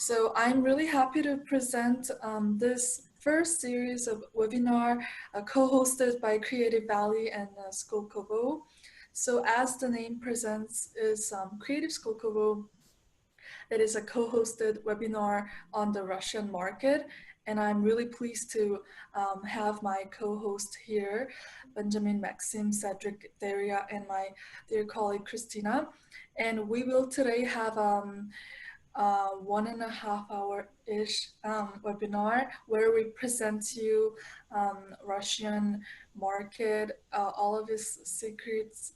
So I'm really happy to present this first series of webinar co-hosted by Creative Valley and Skolkovo. So as the name presents is Creative Skolkovo. It is a co-hosted webinar on the Russian market. And I'm really pleased to have my co-host here, Benjamin, Maxim, Cedric, Daria, and my dear colleague, Christina. And we will today have 1.5 hour-ish webinar where we present to you Russian market, all of its secrets,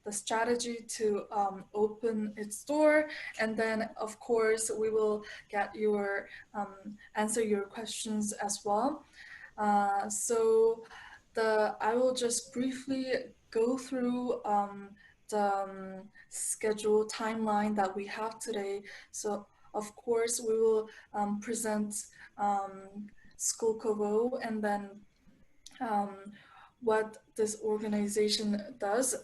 the strategy to open its door, and then of course we will get your answer your questions as well. I will just briefly go through the schedule timeline that we have today. So of course we will present Skolkovo and then what this organization does.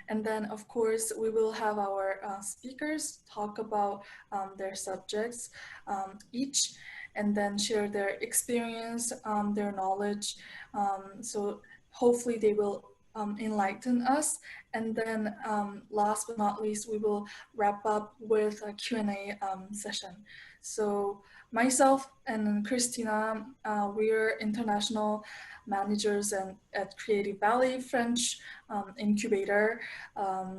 And then of course we will have our speakers talk about their subjects each, and then share their experience, their knowledge. So hopefully they will enlighten us. And then last but not least, we will wrap up with a Q&A session. So myself and Christina, we're international managers at Creative Valley French incubator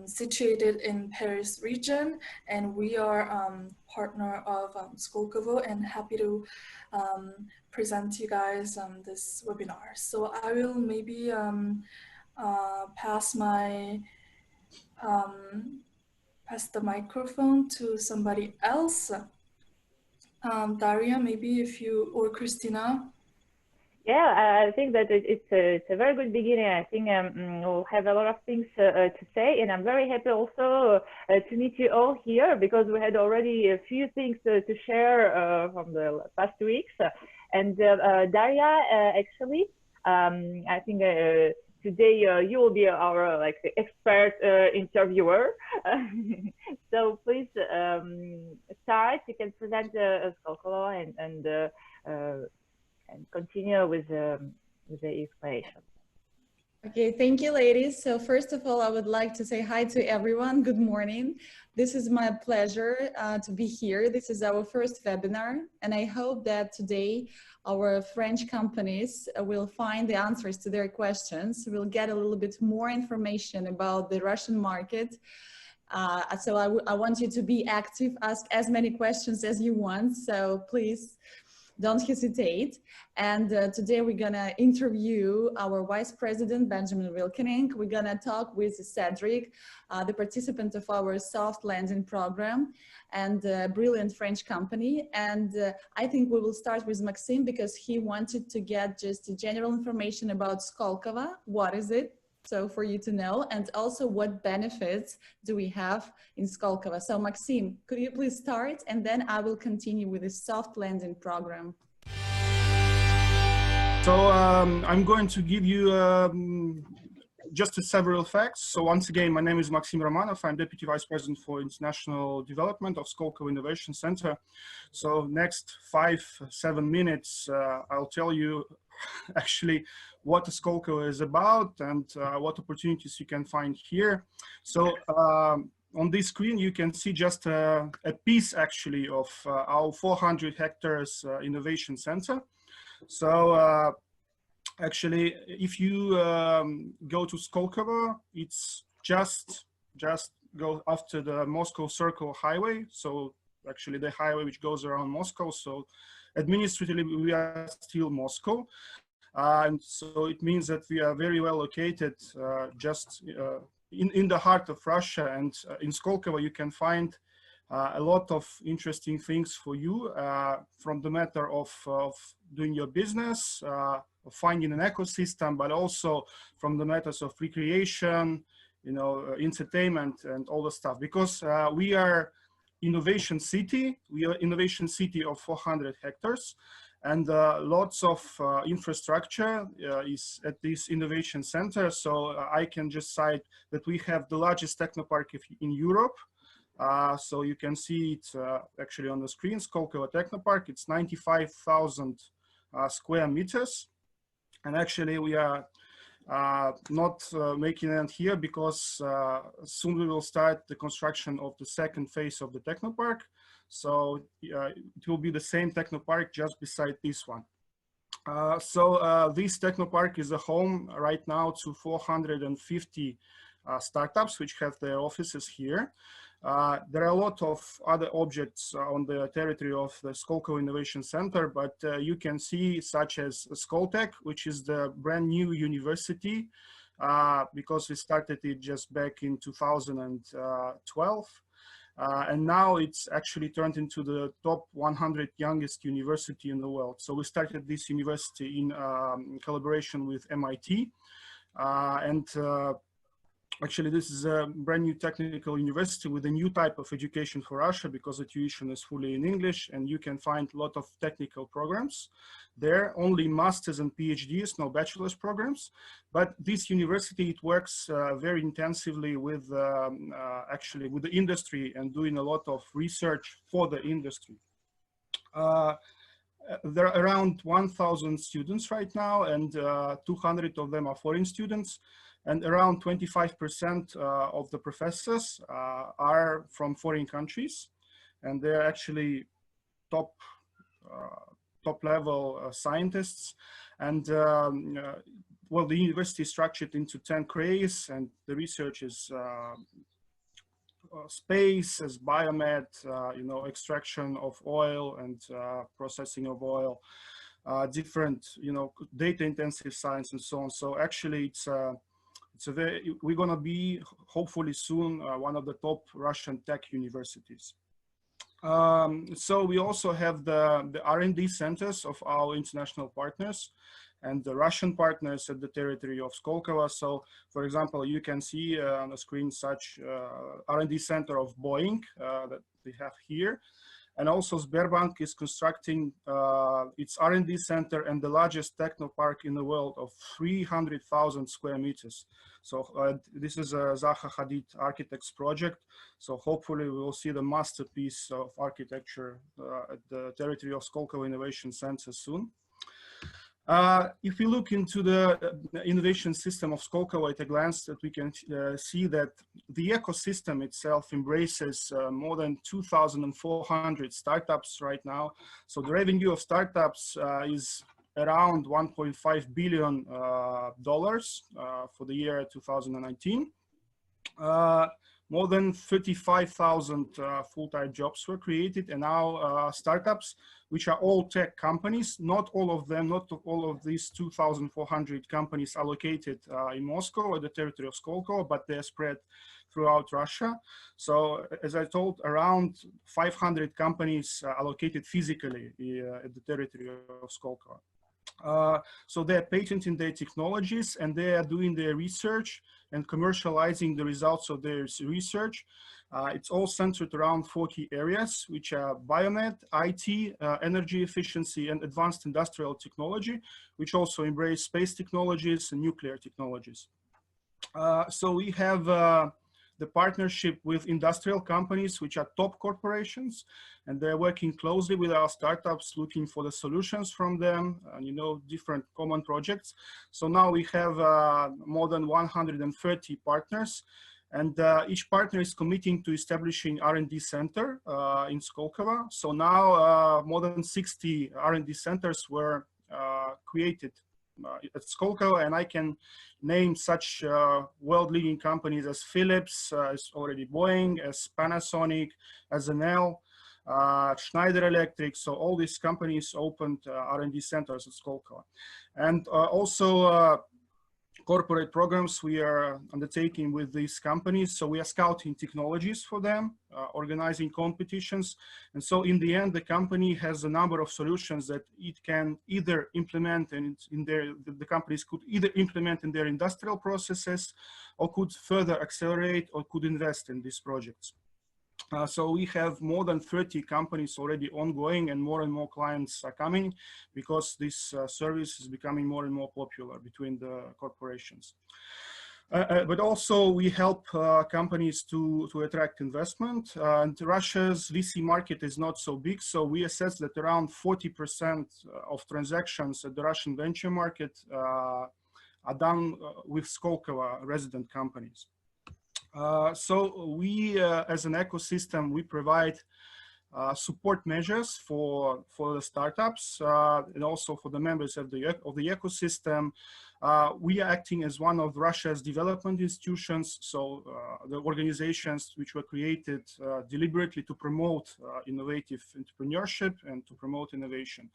situated in Paris region. And we are partner of Skolkovo, and happy to present to you guys this webinar. So I will maybe pass the microphone to somebody else. Daria, maybe if you, or Christina. Yeah, I think that it's a very good beginning. I think we'll have a lot of things to say, and I'm very happy also to meet you all here, because we had already a few things to share from the past weeks. And Daria, actually, I think today you will be our expert interviewer. So please start. You can present Skolkovo and continue with the explanation. Okay, thank you, ladies. So first of all, I would like to say hi to everyone. Good morning. This is my pleasure to be here. This is our first webinar, and I hope that today our French companies will find the answers to their questions. We'll get a little bit more information about the Russian market. So I want you to be active, ask as many questions as you want. So please, don't hesitate. And today we're gonna interview our Vice President, Benjamin Wilkening. We're gonna talk with Cedric, the participant of our soft landing program, and a brilliant French company. And I think we will start with Maxim, because he wanted to get just general information about Skolkovo. What is it? So for you to know, and also what benefits do we have in Skolkovo. So Maxim, could you please start, and then I will continue with the soft landing program. So I'm going to give you just several facts. So once again, my name is Maxim Romanov. I'm Deputy Vice President for International Development of Skolkovo Innovation Center. So next 5-7 minutes, I'll tell you actually what Skolkovo is about and what opportunities you can find here. So on this screen, you can see just a piece actually of our 400 hectares innovation center. So actually, if you go to Skolkovo, it's just go after the Moscow Circle highway. So actually the highway which goes around Moscow. So administratively, we are still Moscow. And so it means that we are very well located just in the heart of Russia. And in Skolkovo, you can find a lot of interesting things for you from the matter of doing your business, of finding an ecosystem, but also from the matters of recreation, you know, entertainment and all the stuff. Because we are innovation city, of 400 hectares. And lots of infrastructure is at this innovation center. So I can just cite that we have the largest technopark in Europe. So you can see it actually on the screen, Skolkovo Technopark. It's 95,000 square meters. And actually we are not making it here because soon we will start the construction of the second phase of the Technopark. So it will be the same Technopark just beside this one. This Technopark is a home right now to 450 startups which have their offices here. There are a lot of other objects on the territory of the Skolkovo Innovation Center, but you can see such as Skoltech, which is the brand new university, because we started it just back in 2012. And now it's actually turned into the top 100 youngest university in the world. So we started this university in collaboration with MIT. Actually, this is a brand new technical university with a new type of education for Russia because the tuition is fully in English, and you can find a lot of technical programs there, only masters and PhDs, no bachelor's programs. But this university, it works very intensively with actually with the industry and doing a lot of research for the industry. There are around 1,000 students right now, and 200 of them are foreign students. And around 25% of the professors are from foreign countries, and they're actually top level scientists. And well, the university is structured into 10 crays, and the research is space, as biomed, you know, extraction of oil and processing of oil, different, you know, data intensive science and so on. So actually we're going to be hopefully soon one of the top Russian tech universities. So we also have the R&D centers of our international partners and the Russian partners at the territory of Skolkovo. So for example, you can see on the screen such R&D center of Boeing that we have here. And also Sberbank is constructing its R&D center and the largest technopark in the world of 300,000 square meters. So this is a Zaha Hadid architect's project. So hopefully we will see the masterpiece of architecture at the territory of Skolkovo Innovation Center soon. If we look into the innovation system of Skolkovo at a glance, that we can see that the ecosystem itself embraces more than 2,400 startups right now. So the revenue of startups is around $1.5 billion for the year 2019. More than 35,000 full-time jobs were created, and now startups, which are all tech companies, not all of them, not all of these 2,400 companies are located in Moscow or the territory of Skolkovo, but they're spread throughout Russia. So as I told, around 500 companies are located physically at the territory of Skolkovo. So they're patenting their technologies, and they are doing their research and commercializing the results of their research. It's all centered around 40 areas, which are biomed, IT, energy efficiency, and advanced industrial technology, which also embrace space technologies and nuclear technologies. So we have the partnership with industrial companies, which are top corporations, and they're working closely with our startups, looking for the solutions from them, and, you know, different common projects. So now we have more than 130 partners, and each partner is committing to establishing R&D center in Skolkovo. So now more than 60 R&D centers were created at Skolkovo, and I can name such world-leading companies as Philips, as already Boeing, as Panasonic, as Enel, Schneider Electric. So all these companies opened R&D centers at Skolkovo. And also corporate programs we are undertaking with these companies. So we are scouting technologies for them, organizing competitions. And so in the end, the company has a number of solutions that it can either implement and the companies could either implement in their industrial processes, or could further accelerate, or could invest in these projects. So we have more than 30 companies already ongoing, and more clients are coming because this service is becoming more and more popular between the corporations. But also we help companies to attract investment. And Russia's VC market is not so big, so we assess that around 40% of transactions at the Russian venture market are done with Skolkovo resident companies. So we, as an ecosystem, we provide support measures for the startups and also for the members of the ecosystem. We are acting as one of Russia's development institutions, so the organizations which were created deliberately to promote innovative entrepreneurship and to promote innovation.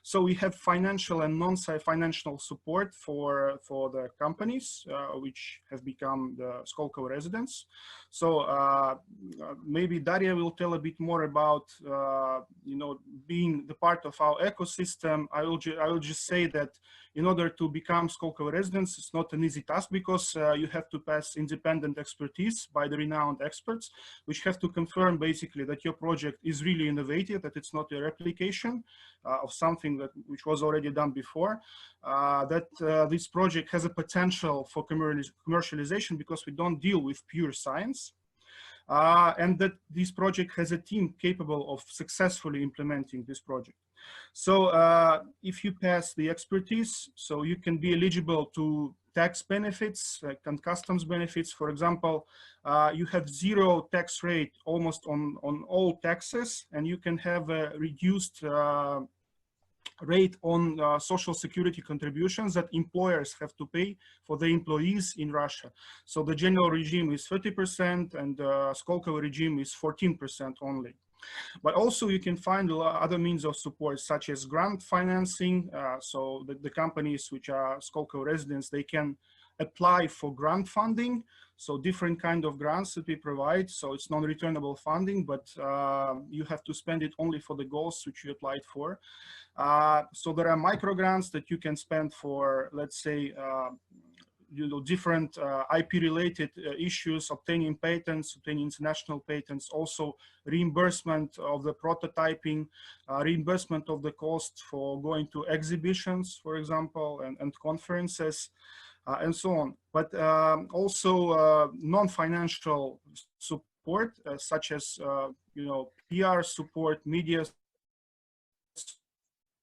So we have financial and non-financial support for the companies which have become the Skolkovo residents. So maybe Daria will tell a bit more about being the part of our ecosystem. I will just say that in order to become Skolkovo residents, it's not an easy task because you have to pass independent expertise by the renowned experts, which have to confirm basically that your project is really innovative, that it's not a replication of something which was already done before, that this project has a potential for commercialization because we don't deal with pure science. And that this project has a team capable of successfully implementing this project. So if you pass the expertise, so you can be eligible to tax benefits and customs benefits. For example, you have 0 tax rate almost on all taxes, and you can have a reduced rate on social security contributions that employers have to pay for the employees in Russia. So the general regime is 30% and the Skolkovo regime is 14% only. But also you can find other means of support such as grant financing. So the companies which are Skolkovo residents, they can apply for grant funding. So different kind of grants that we provide. So it's non-returnable funding, but you have to spend it only for the goals which you applied for. So there are micro grants that you can spend for, let's say, different IP-related issues, obtaining patents, obtaining international patents, also reimbursement of the prototyping, reimbursement of the cost for going to exhibitions, for example, and conferences, and so on. But also non-financial support, such as PR support, media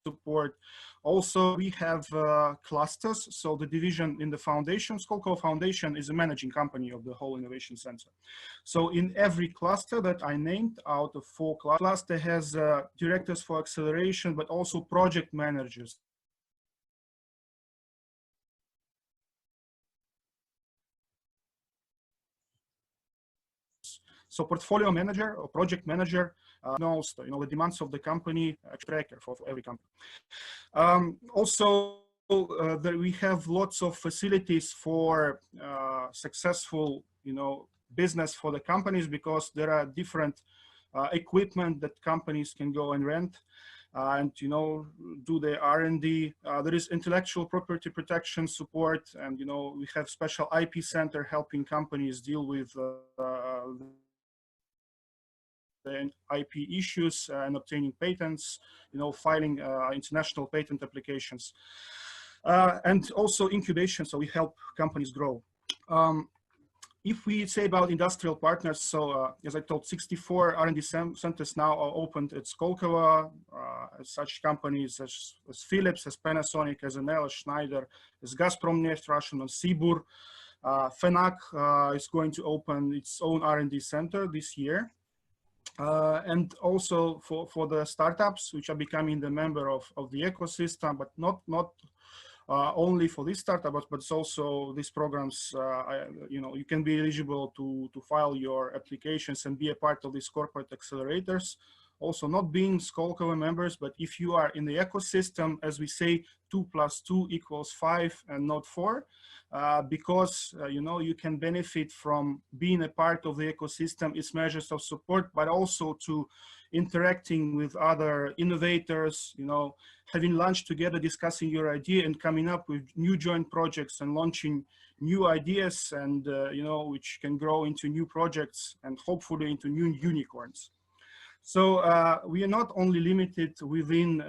support. Also, we have clusters. So the division in the foundation, Skolkovo Foundation, is a managing company of the whole innovation center. So in every cluster that I named out of 4 cluster has directors for acceleration, but also project managers. So portfolio manager or project manager knows the demands of the company, tracker for every company. Also, we have lots of facilities for successful business for the companies, because there are different equipment that companies can go and rent and do their R&D. There is intellectual property protection support, and we have special IP center helping companies deal with the IP issues and obtaining patents, filing international patent applications, and also incubation. So we help companies grow. If we say about industrial partners, so as I told, 64 R&D centers now are opened at Skolkovo. Such companies as Philips, as Panasonic, as Enel, as Schneider, as Gazprom Neft, Russian, and Sibur. FENAC is going to open its own R&D center this year. And also for the startups which are becoming the member of the ecosystem, but not only for these startups, but it's also these programs, you can be eligible to file your applications and be a part of these corporate accelerators. Also, not being Skolkovo members, but if you are in the ecosystem, as we say, 2 + 2 = 5 and not 4, because you can benefit from being a part of the ecosystem, its measures of support, but also to interacting with other innovators, having lunch together, discussing your idea and coming up with new joint projects and launching new ideas, and which can grow into new projects and hopefully into new unicorns. So we are not only limited within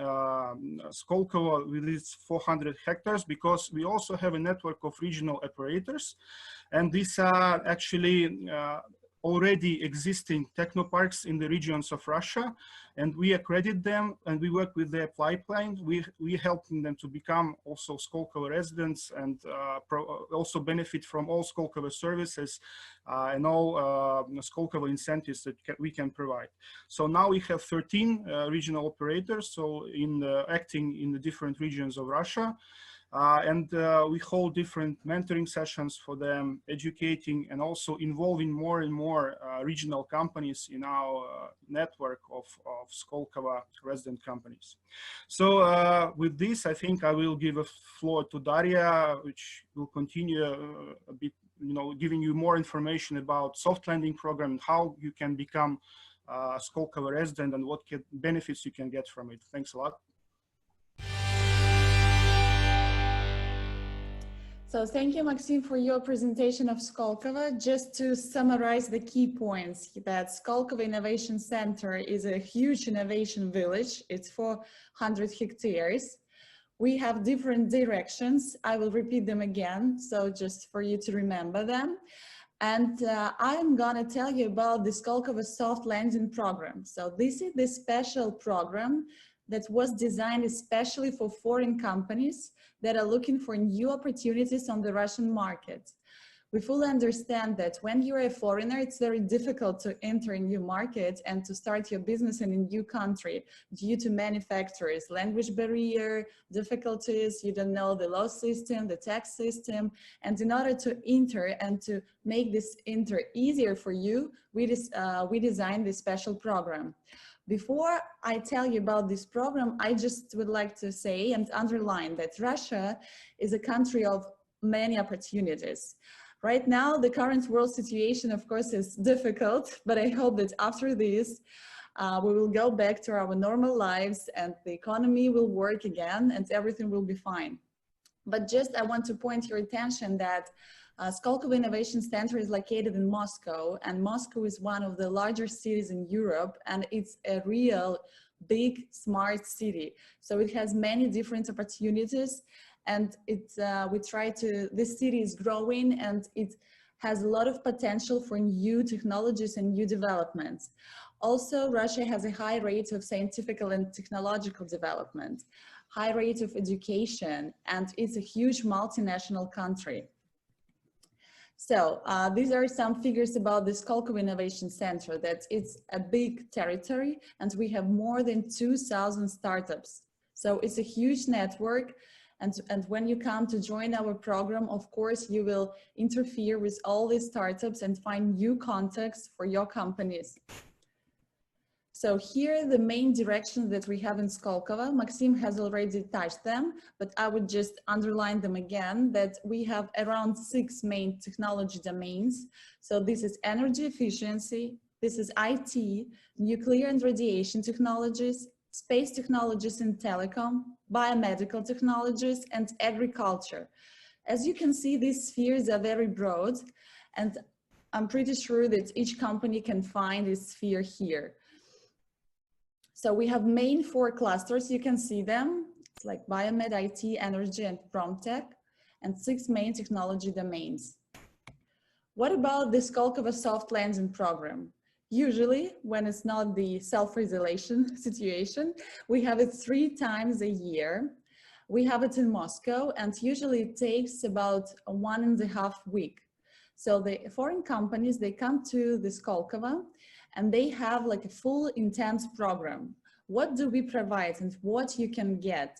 Skolkovo with its 400 hectares, because we also have a network of regional operators, and these are actually already existing technoparks in the regions of Russia, and we accredit them and we work with their pipeline. We helping them to become also Skolkovo residents and also benefit from all Skolkovo services and all Skolkovo incentives that we can provide. So now we have 13 regional operators, so acting in the different regions of Russia. We hold different mentoring sessions for them, educating and also involving more and more regional companies in our network of Skolkovo resident companies. So with this, I think I will give a floor to Daria, which will continue a bit, giving you more information about soft landing program and how you can become a Skolkovo resident and what benefits you can get from it. Thanks a lot. So thank you, Maxim, for your presentation of Skolkovo. Just to summarize the key points, that Skolkovo Innovation Center is a huge innovation village. It's 400 hectares. We have different directions. I will repeat them again, so just for you to remember them. And I'm gonna tell you about the Skolkovo Soft Landing Program. So this is the special program that was designed especially for foreign companies that are looking for new opportunities on the Russian market. We fully understand that when you're a foreigner, it's very difficult to enter a new market and to start your business in a new country due to many factors: language barrier, difficulties, you don't know the law system, the tax system. And in order to enter and to make this enter easier for you, we designed this special program. Before I tell you about this program, I just would like to say and underline that Russia is a country of many opportunities. Right now, the current world situation, of course, is difficult, but I hope that after this, we will go back to our normal lives and the economy will work again and everything will be fine. But just I want to point your attention that Skolkovo Innovation Center is located in Moscow, and Moscow is one of the larger cities in Europe, and it's a real big, smart city. So it has many different opportunities, and this city is growing and it has a lot of potential for new technologies and new developments. Also, Russia has a high rate of scientific and technological development, high rate of education, and it's a huge multinational country. So these are some figures about the Skolkovo Innovation Center, that it's a big territory and we have more than 2,000 startups. So it's a huge network, and when you come to join our program, of course, you will interfere with all these startups and find new contacts for your companies. So here are the main directions that we have in Skolkovo. Maxim has already touched them, but I would just underline them again, that we have around 6 main technology domains. So this is energy efficiency, this is IT, nuclear and radiation technologies, space technologies and telecom, biomedical technologies, and agriculture. As you can see, these spheres are very broad, and I'm pretty sure that each company can find this sphere here. So we have main 4 clusters, you can see them. It's like biomed, IT, energy, and promtech, and 6 main technology domains. What about the Skolkovo soft landing program? Usually, when it's not the self-isolation situation, we have it 3 times a year. We have it in Moscow, and usually it takes about 1.5 weeks. So the foreign companies, they come to the Skolkovo, and they have like a full intense program. What do we provide and what you can get?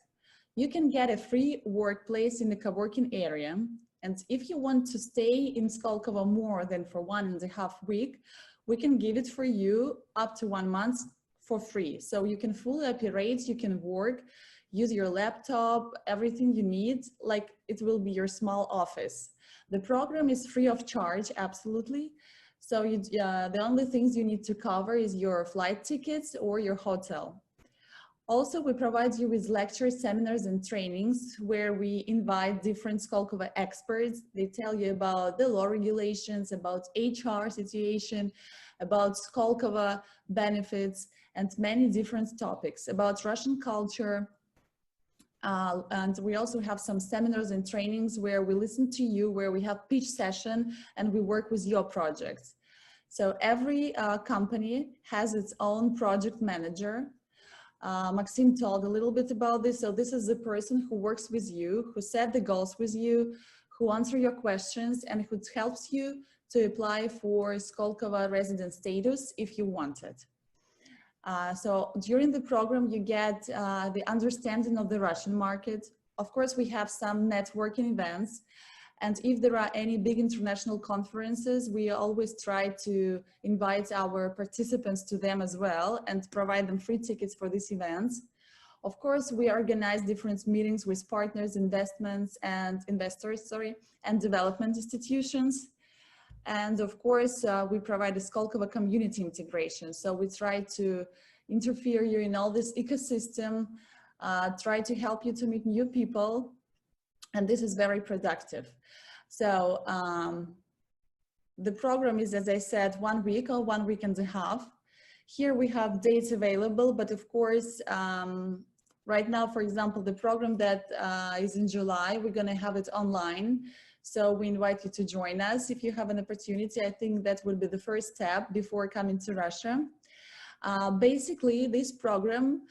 You can get a free workplace in the co-working area. And if you want to stay in Skolkovo more than for 1.5 weeks, we can give it for you up to 1 month for free. So you can fully operate, you can work, use your laptop, everything you need, like it will be your small office. The program is free of charge, absolutely. So the only things you need to cover is your flight tickets or your hotel. Also, we provide you with lectures, seminars, and trainings where we invite different Skolkovo experts. They tell you about the law regulations, about HR situation, about Skolkovo benefits, and many different topics about Russian culture. And we also have some seminars and trainings where we listen to you, where we have pitch session, and we work with your projects. So every company has its own project manager. Maxim told a little bit about this. So this is the person who works with you, who set the goals with you, who answers your questions, and who helps you to apply for Skolkovo resident status if you want it. So during the program, you get the understanding of the Russian market. Of course, we have some networking events. And if there are any big international conferences, we always try to invite our participants to them as well and provide them free tickets for these events. Of course, we organize different meetings with partners, investors, and development institutions. And of course, we provide a Skolkovo community integration. So we try to interfere you in all this ecosystem, try to help you to meet new people. And this is very productive. So the program is, as I said, 1 week or 1 week and a half. Here we have dates available, but of course, right now, for example, the program that is in July, we're gonna have it online. So we invite you to join us if you have an opportunity. I think that will be the first step before coming to Russia. Basically, this program,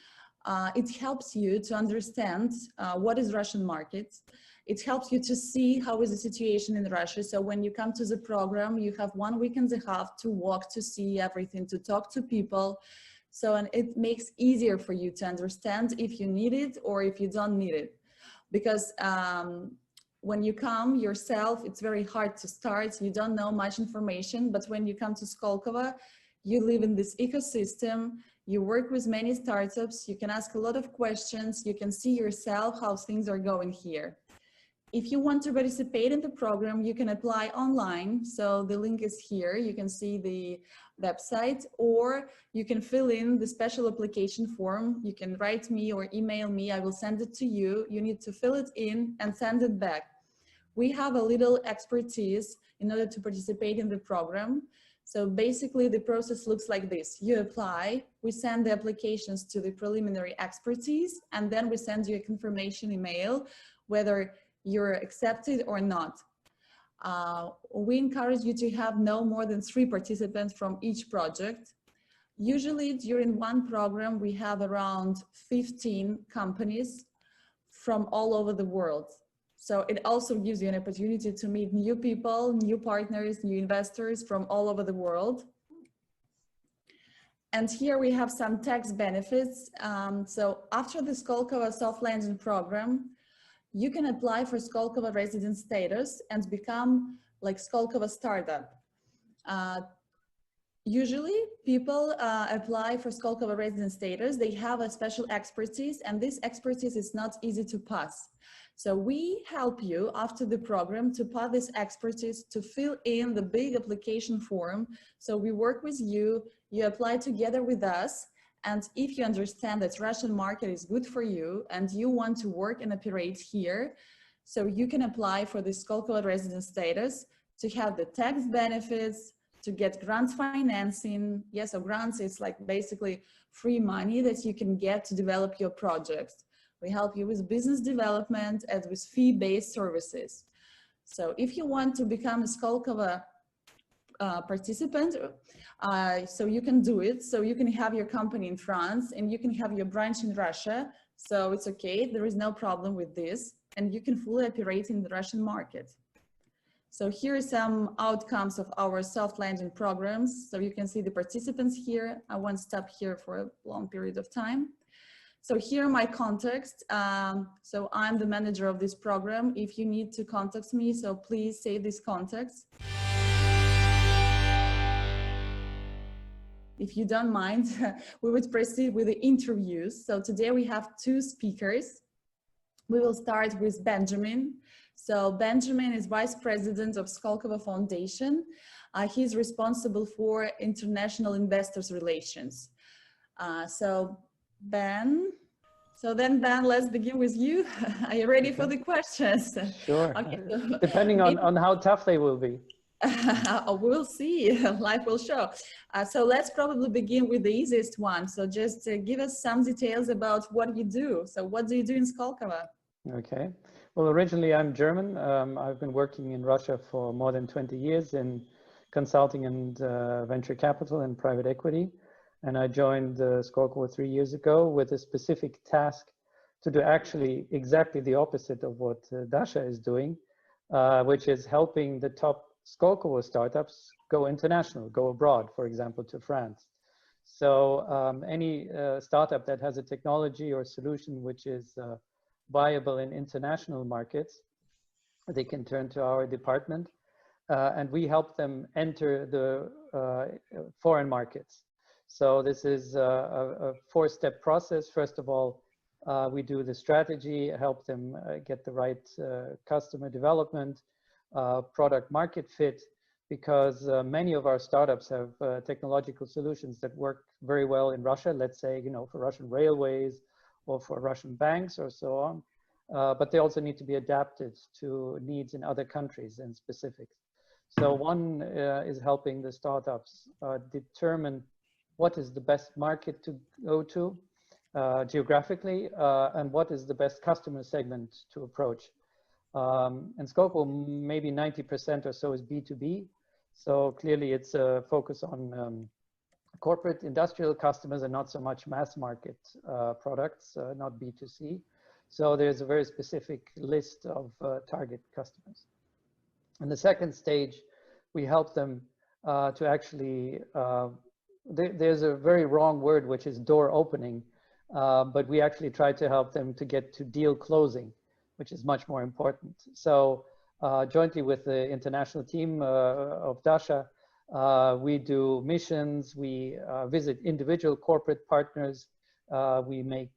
it helps you to understand what is Russian market. It helps you to see how is the situation in Russia. So when you come to the program, you have 1 week and a half to walk, to see everything, to talk to people. So, and it makes easier for you to understand if you need it or if you don't need it. Because when you come yourself, it's very hard to start. You don't know much information, but when you come to Skolkovo, you live in this ecosystem, you work with many startups, you can ask a lot of questions, you can see yourself how things are going here. If you want to participate in the program, you can apply online. So the link is here. You can see the website, or you can fill in the special application form. You can write me or email me. I will send it to you. You need to fill it in and send it back. We have a little expertise in order to participate in the program. So basically the process looks like this. You apply, we send the applications to the preliminary expertise, and then we send you a confirmation email whether you're accepted or not. We encourage you to have no more than 3 participants from each project. Usually during one program, we have around 15 companies from all over the world. So it also gives you an opportunity to meet new people, new partners, new investors from all over the world. And here we have some tax benefits. So after the Skolkovo soft landing program, you can apply for Skolkovo resident status and become like Skolkovo startup. Usually people apply for Skolkovo resident status. They have a special expertise, and this expertise is not easy to pass. So we help you after the program to pass this expertise, to fill in the big application form. So we work with you, you apply together with us. And if you understand that Russian market is good for you and you want to work and operate here, so you can apply for the Skolkovo resident status to have the tax benefits, to get grant financing. Yes, so grants is like basically free money that you can get to develop your projects. We help you with business development and with fee-based services. So if you want to become a Skolkovo participant, so you can do it. So you can have your company in France and you can have your branch in Russia. So it's okay, there is no problem with this. And you can fully operate in the Russian market. So here are some outcomes of our soft landing programs. So you can see the participants here. I won't stop here for a long period of time. So here are my contacts. So I'm the manager of this program. If you need to contact me, so please save these contacts. If you don't mind, we would proceed with the interviews. So today we have 2 speakers. We will start with Benjamin. So Benjamin is Vice President of Skolkovo Foundation. He's responsible for international investors relations. So Ben, So then, Ben, let's begin with you. Are you ready for the questions? Sure. Okay, so Depending on how tough they will be. we'll see. Life will show. So let's probably begin with the easiest one. So just give us some details about what you do. So what do you do in Skolkovo? Okay. Well, originally I'm German. I've been working in Russia for more than 20 years in consulting and venture capital and private equity. And I joined Skolkovo 3 years ago with a specific task to do actually exactly the opposite of what Dasha is doing, which is helping the top Skolkovo startups go international, go abroad, for example, to France. So any startup that has a technology or solution which is viable in international markets, they can turn to our department and we help them enter the foreign markets. So this is a four-step process. First of all, we do the strategy, help them get the right customer development, product market fit, because many of our startups have technological solutions that work very well in Russia, let's say, you know, for Russian railways or for Russian banks or so on. But they also need to be adapted to needs in other countries and specifics. So one is helping the startups determine what is the best market to go to geographically and what is the best customer segment to approach. And Skolkovo, maybe 90% or so is B2B. So clearly it's a focus on corporate industrial customers and not so much mass market products, not B2C. So there's a very specific list of target customers. In the second stage, we help them to actually, there's a very wrong word, which is door opening, but we actually try to help them to get to deal closing, which is much more important. So jointly with the international team of Dasha, we do missions, we visit individual corporate partners, we make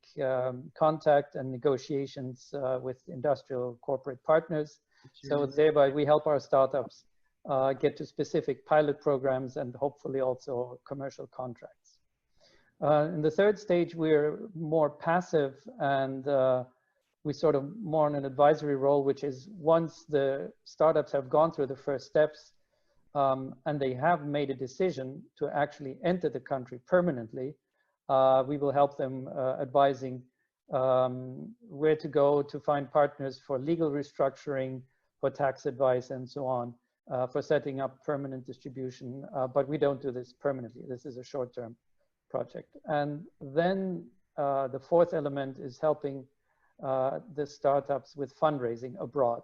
contact and negotiations with industrial corporate partners. So thereby we help our startups get to specific pilot programs and hopefully also commercial contracts. In the third stage, we're more passive and we sort of more on an advisory role, which is once the startups have gone through the first steps and they have made a decision to actually enter the country permanently, we will help them advising where to go to find partners for legal restructuring, for tax advice and so on, for setting up permanent distribution. But we don't do this permanently. This is a short-term project. And then the fourth element is helping the startups with fundraising abroad.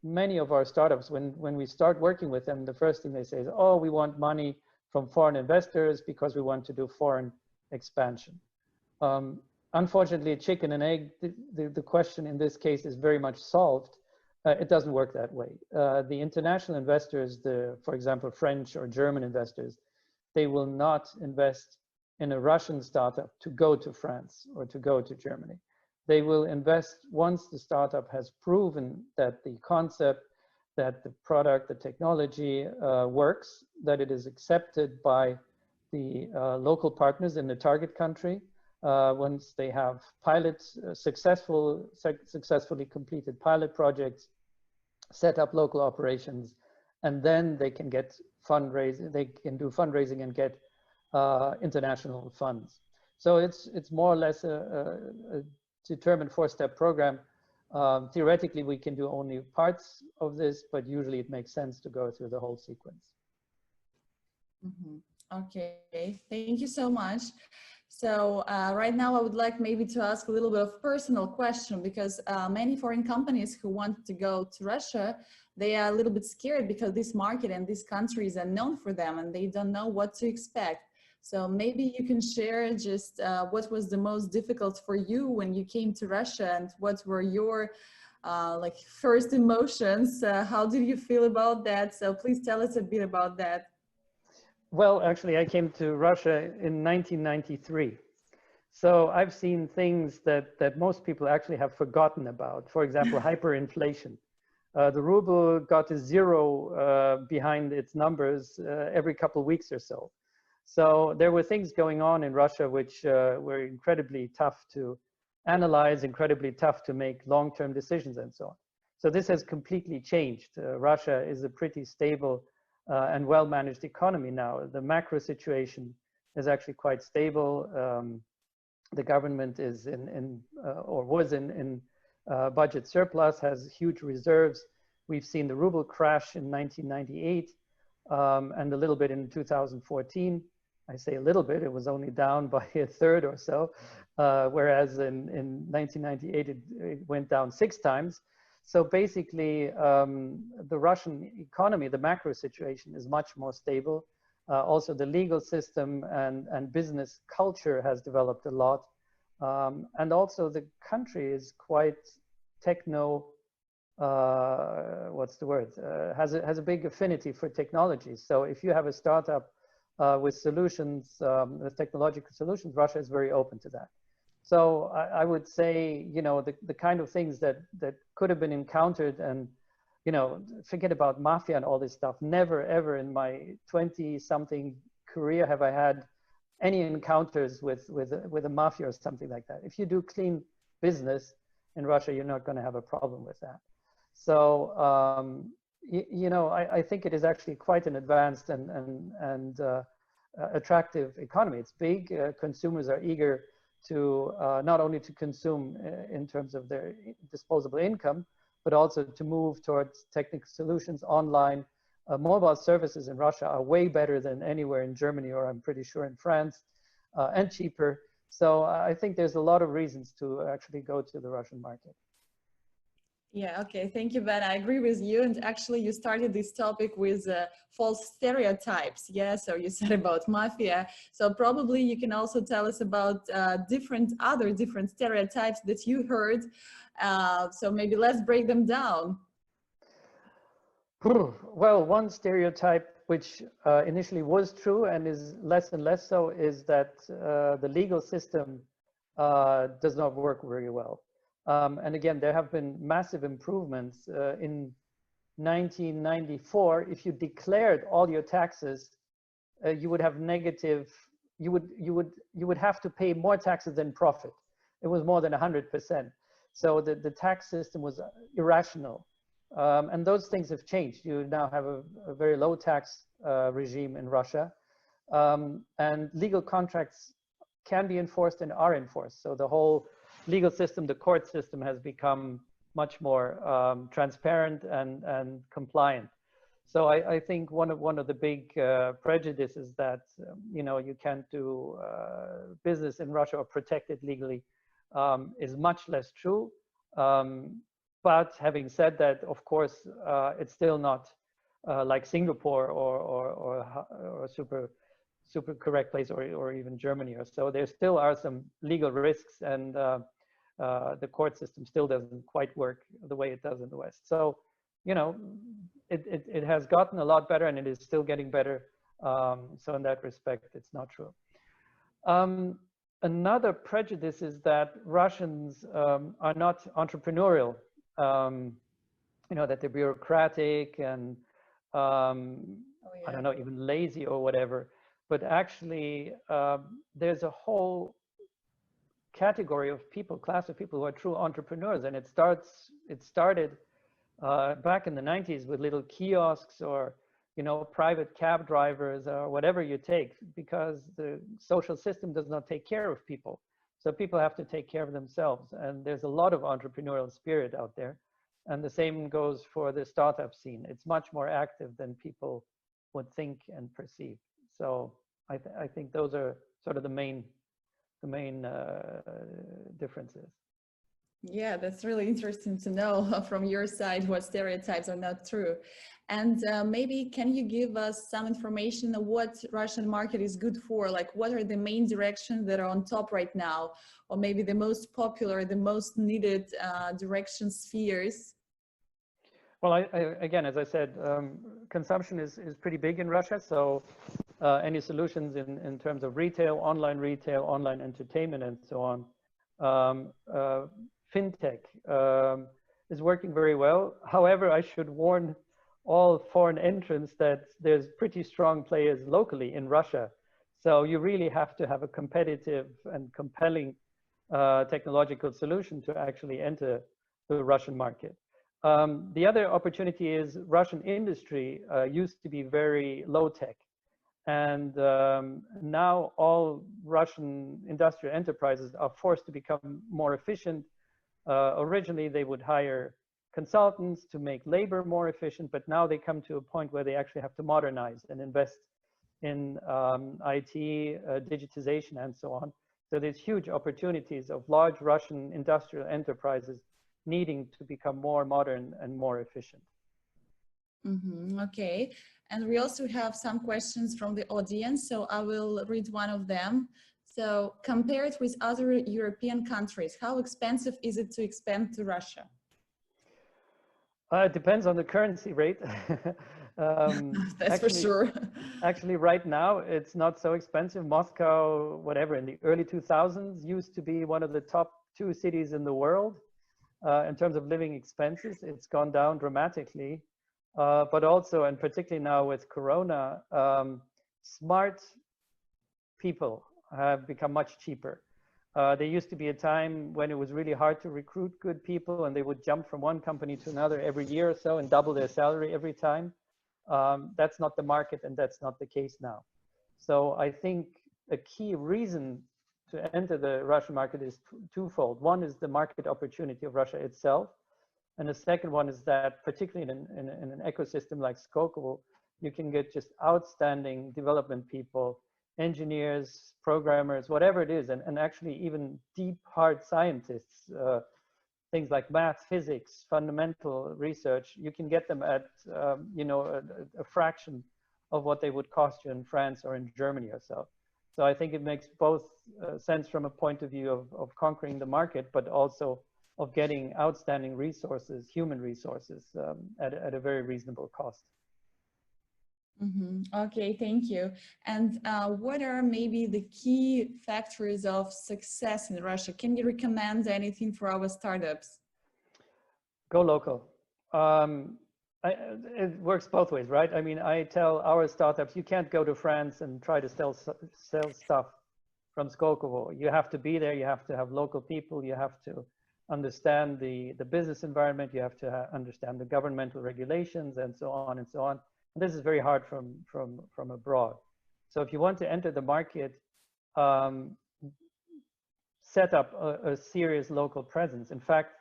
Many of our startups, when we start working with them, the first thing they say is, oh, we want money from foreign investors because we want to do foreign expansion. Unfortunately, chicken and egg, the question in this case is very much solved. It doesn't work that way. The international investors, for example, French or German investors, they will not invest in a Russian startup to go to France or to go to Germany. They will invest once the startup has proven that the concept, that the product, the technology works, that it is accepted by the local partners in the target country. Once they have successfully completed pilot projects, set up local operations, and then they can get fundraising, they can do fundraising and get international funds. So it's more or less a determined four-step program. Theoretically, we can do only parts of this, but usually it makes sense to go through the whole sequence. Okay, thank you so much. So right now I would like maybe to ask a little bit of personal question, because many foreign companies who want to go to Russia, they are a little bit scared because this market and these countries are known for them and they don't know what to expect. So maybe you can share just what was the most difficult for you when you came to Russia, and what were your like first emotions? How did you feel about that? So please tell us a bit about that. Well, actually, I came to Russia in 1993. So I've seen things that most people actually have forgotten about. For example, hyperinflation. The ruble got to zero behind its numbers every couple of weeks or so. So there were things going on in Russia which were incredibly tough to analyze, incredibly tough to make long-term decisions and so on. So this has completely changed. Russia is a pretty stable and well-managed economy now. The macro situation is actually quite stable. The government is or was in budget surplus, has huge reserves. We've seen the ruble crash in 1998 and a little bit in 2014. I say a little bit, it was only down by a third or so, whereas in 1998 it went down 6 times. So basically, the Russian economy, the macro situation is much more stable. Also, the legal system and business culture has developed a lot. And also the country is quite techno, what's the word, has a big affinity for technology. So if you have a startup with solutions, with technological solutions, Russia is very open to that. So I would say, you know, the kind of things that could have been encountered, and, you know, forget about mafia and all this stuff. Never, ever in my 20-something career have I had any encounters with a mafia or something like that. If you do clean business in Russia, you're not going to have a problem with that. So, you know, I think it is actually quite an advanced and attractive economy. It's big. Consumers are eager to not only to consume in terms of their disposable income, but also to move towards technical solutions online. Mobile services in Russia are way better than anywhere in Germany, or I'm pretty sure in France, and cheaper. So I think there's a lot of reasons to actually go to the Russian market. Yeah, okay, thank you, Ben. I agree with you. And actually, you started this topic with false stereotypes. Yeah, so you said about mafia. So probably you can also tell us about other different stereotypes that you heard. So maybe let's break them down. Well, one stereotype which initially was true and is less and less so is that the legal system does not work very well. And again, there have been massive improvements. In 1994, if you declared all your taxes, you would have negative, you would have to pay more taxes than profit. It was more than 100%. So the tax system was irrational. And those things have changed. You now have a very low tax regime in Russia. And legal contracts can be enforced and are enforced. So the whole legal system, the court system, has become much more transparent and compliant. So I think one of the big prejudices that you know, you can't do business in Russia or protect it legally is much less true. But having said that, of course, it's still not like Singapore or a super correct place, or even Germany or so. There still are some legal risks, and the court system still doesn't quite work the way it does in the West. So, you know, it has gotten a lot better, and it is still getting better. So in that respect, it's not true. Another prejudice is that Russians are not entrepreneurial. You know, that they're bureaucratic and I don't know, even lazy or whatever. But actually, there's a whole category of people, class of people who are true entrepreneurs, and it started back in the 90s with little kiosks, or, you know, private cab drivers, or whatever you take, because the social system does not take care of people. So people have to take care of themselves, and there's a lot of entrepreneurial spirit out there. And the same goes for the startup scene. It's much more active than people would think and perceive. So I think those are sort of the main differences. Yeah, that's really interesting to know from your side what stereotypes are not true. And maybe can you give us some information on what Russian market is good for? Like, what are the main directions that are on top right now? Or maybe the most popular, the most needed direction spheres? Well, again, as I said, consumption is pretty big in Russia. So any solutions in terms of retail, online entertainment, and so on. Fintech is working very well. However, I should warn all foreign entrants that there's pretty strong players locally in Russia. So you really have to have a competitive and compelling technological solution to actually enter the Russian market. The other opportunity is Russian industry used to be very low tech. And now all Russian industrial enterprises are forced to become more efficient. Originally, they would hire consultants to make labor more efficient, but now they come to a point where they actually have to modernize and invest in IT, digitization, and so on. So there's huge opportunities of large Russian industrial enterprises needing to become more modern and more efficient. Okay, and we also have some questions from the audience, so I will read one of them. So compared with other European countries, how expensive is it to expand to Russia? It depends on the currency rate. That's for sure. Actually, right now, it's not so expensive. Moscow, whatever, in the early 2000s used to be one of the top 2 cities in the world in terms of living expenses. It's gone down dramatically. But also, and particularly now with Corona, smart people have become much cheaper. There used to be a time when it was really hard to recruit good people, and they would jump from one company to another every year or so and double their salary every time. That's not the market, and that's not the case now. So I think a key reason to enter the Russian market is twofold. One is the market opportunity of Russia itself. And the second one is that, particularly in an ecosystem like Skolkovo, you can get just outstanding development people, engineers, programmers, whatever it is, and actually even deep, hard scientists, things like math, physics, fundamental research. You can get them at a fraction of what they would cost you in France or in Germany or so. So I think it makes both sense from a point of view of conquering the market, but also of getting outstanding resources, human resources, at a very reasonable cost. Okay, thank you. And what are maybe the key factors of success in Russia? Can you recommend anything for our startups? Go local. It works both ways, right? I mean, I tell our startups, you can't go to France and try to sell stuff from Skolkovo. You have to be there, you have to have local people, you have to understand the business environment, you have to understand the governmental regulations, and so on and so on. And this is very hard from abroad. So if you want to enter the market, set up a serious local presence. In fact,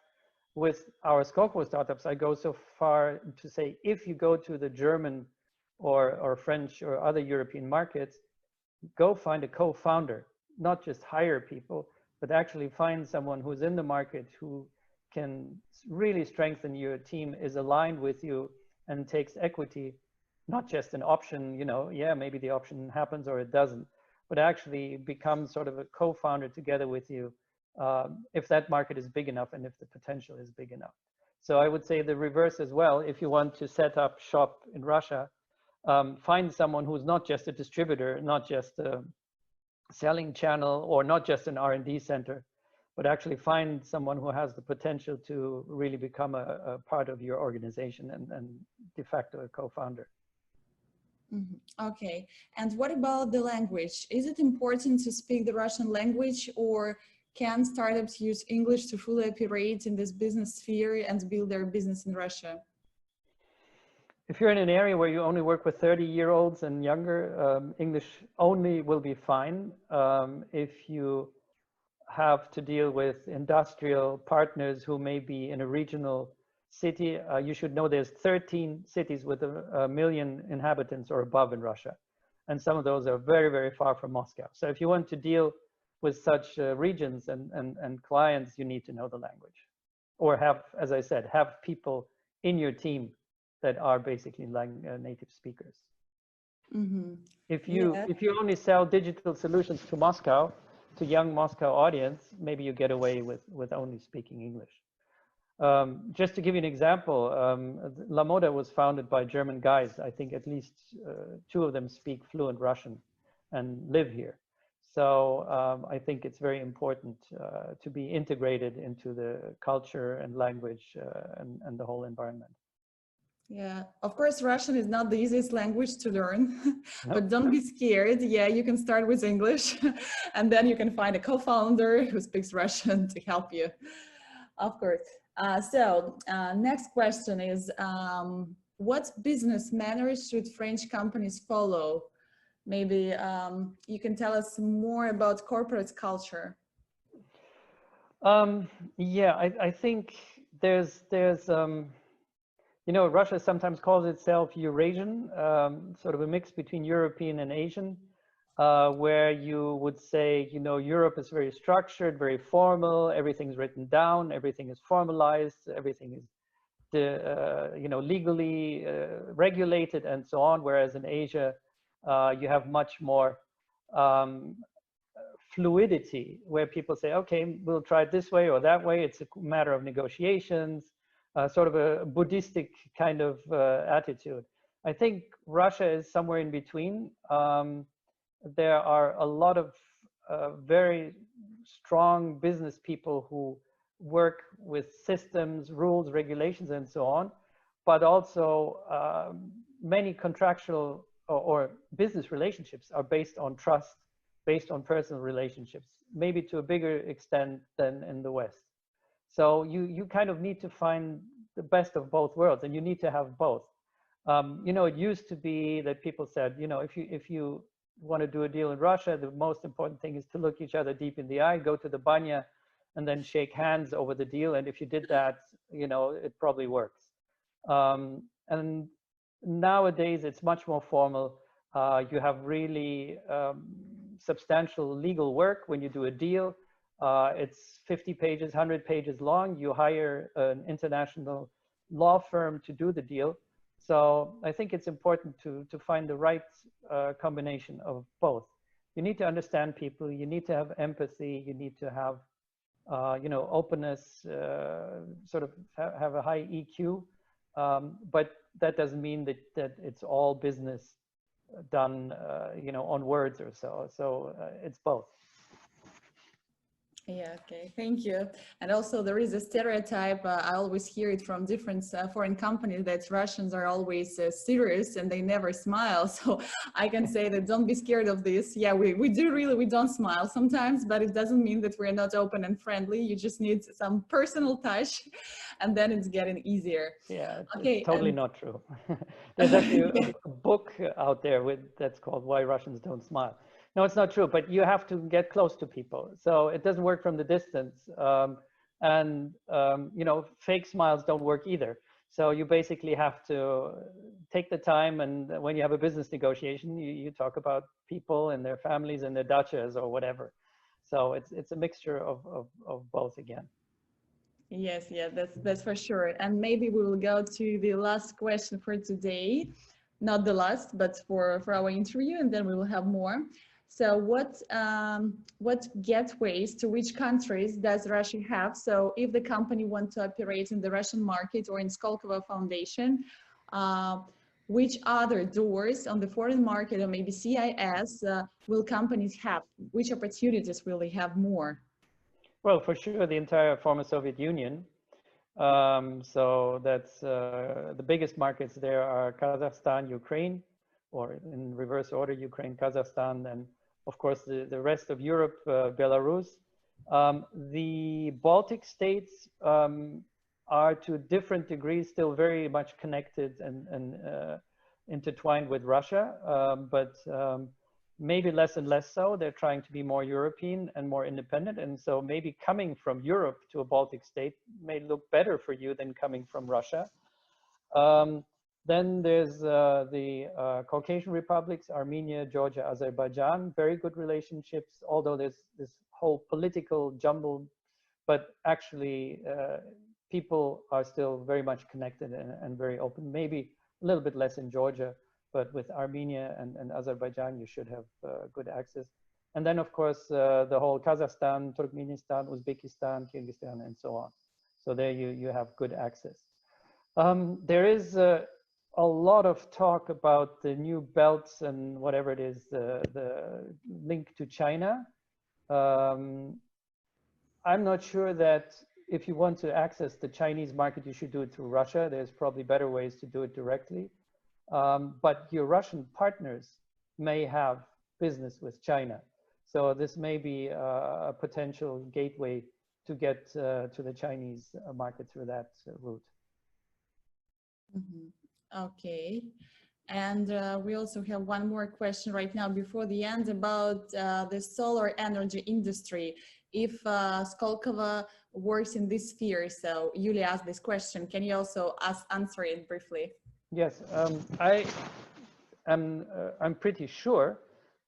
with our Skolkovo startups, I go so far to say, if you go to the German or French or other European markets, go find a co-founder, not just hire people, but actually find someone who's in the market who can really strengthen your team, is aligned with you, and takes equity, not just an option, yeah, maybe the option happens or it doesn't, but actually becomes sort of a co-founder together with you, if that market is big enough and if the potential is big enough. So I would say the reverse as well. If you want to set up shop in Russia, find someone who's not just a distributor, not just a selling channel, or not just an R&D center, but actually find someone who has the potential to really become a part of your organization and de facto a co-founder. Okay, and what about the language? Is it important to speak the Russian language, or can startups use English to fully operate in this business sphere and build their business in Russia? If you're in an area where you only work with 30-year-olds and younger, English only will be fine. If you have to deal with industrial partners who may be in a regional city, you should know there's 13 cities with a million inhabitants or above in Russia. And some of those are very, very far from Moscow. So if you want to deal with such regions and clients, you need to know the language. Or have, as I said, have people in your team that are basically native speakers. If you only sell digital solutions to Moscow, to young Moscow audience, maybe you get away with only speaking English. Just to give you an example, La Moda was founded by German guys. I think at least 2 of them speak fluent Russian and live here. So I think it's very important to be integrated into the culture and language and the whole environment. Yeah, of course, Russian is not the easiest language to learn, but Nope. don't be scared. Yeah, you can start with English and then you can find a co-founder who speaks Russian to help you. Of course. Next question is, what business manners should French companies follow? Maybe you can tell us more about corporate culture. Yeah, I think there's you know, Russia sometimes calls itself Eurasian, sort of a mix between European and Asian, where you would say, you know, Europe is very structured, very formal, everything's written down, everything is formalized, everything is, you know, legally regulated and so on, whereas in Asia, you have much more um, fluidity where people say, okay, we'll try it this way or that way. It's a matter of negotiations, sort of a Buddhistic kind of attitude. I think Russia is somewhere in between. There are a lot of very strong business people who work with systems, rules, regulations, and so on, but also many contractual or business relationships are based on trust, based on personal relationships, maybe to a bigger extent than in the West. So you kind of need to find the best of both worlds, and you need to have both. You know, it used to be that people said, you know, if you want to do a deal in Russia, the most important thing is to look each other deep in the eye, go to the banya, and then shake hands over the deal. And if you did that, you know, it probably works. And nowadays, it's much more formal. You have really substantial legal work when you do a deal. It's 50 pages, 100 pages long. You hire an international law firm to do the deal. So I think it's important to find the right combination of both. You need to understand people. You need to have empathy. You need to have, you know, openness, sort of have a high EQ. But that doesn't mean that it's all business done, you know, on words or so. So it's both. Yeah, okay, thank you. And also there is a stereotype, I always hear it from different foreign companies, that Russians are always serious and they never smile. So I can say that don't be scared of this. Yeah, we don't smile sometimes, but it doesn't mean that we're not open and friendly. You just need some personal touch and then it's getting easier. Yeah, Okay, it's totally not true. There's actually a book out there that's called Why Russians Don't Smile. No, it's not true, but you have to get close to people. So it doesn't work from the distance. You know, fake smiles don't work either. So you basically have to take the time, and when you have a business negotiation, you talk about people and their families and their dachas or whatever. So it's a mixture of both again. Yes, yeah, that's for sure. And maybe we will go to the last question for today. Not the last, but for our interview, and then we will have more. So what gateways to which countries does Russia have? So if the company wants to operate in the Russian market or in Skolkovo Foundation, which other doors on the foreign market or maybe CIS will companies have? Which opportunities will they have more? Well, for sure, the entire former Soviet Union. So that's the biggest markets there are Kazakhstan, Ukraine, or in reverse order, Ukraine, Kazakhstan, and of course the rest of Europe, Belarus. The Baltic states are to different degrees still very much connected and intertwined with Russia, but maybe less and less so. They're trying to be more European and more independent. And so maybe coming from Europe to a Baltic state may look better for you than coming from Russia. Then there's the Caucasian republics, Armenia, Georgia, Azerbaijan, very good relationships, although there's this whole political jumble, but actually people are still very much connected and very open, maybe a little bit less in Georgia, but with Armenia and Azerbaijan, you should have good access. And then of course, the whole Kazakhstan, Turkmenistan, Uzbekistan, Kyrgyzstan, and so on. So there you have good access. There is a lot of talk about the new belts and whatever it is, the link to China. I'm not sure that if you want to access the Chinese market, you should do it through Russia. There's probably better ways to do it directly. But your Russian partners may have business with China. So this may be a potential gateway to get to the Chinese market through that route. Mm-hmm. Okay. And we also have one more question right now before the end about the solar energy industry. If Skolkovo works in this sphere, so Yulia asked this question, can you also answer it briefly? Yes, I'm pretty sure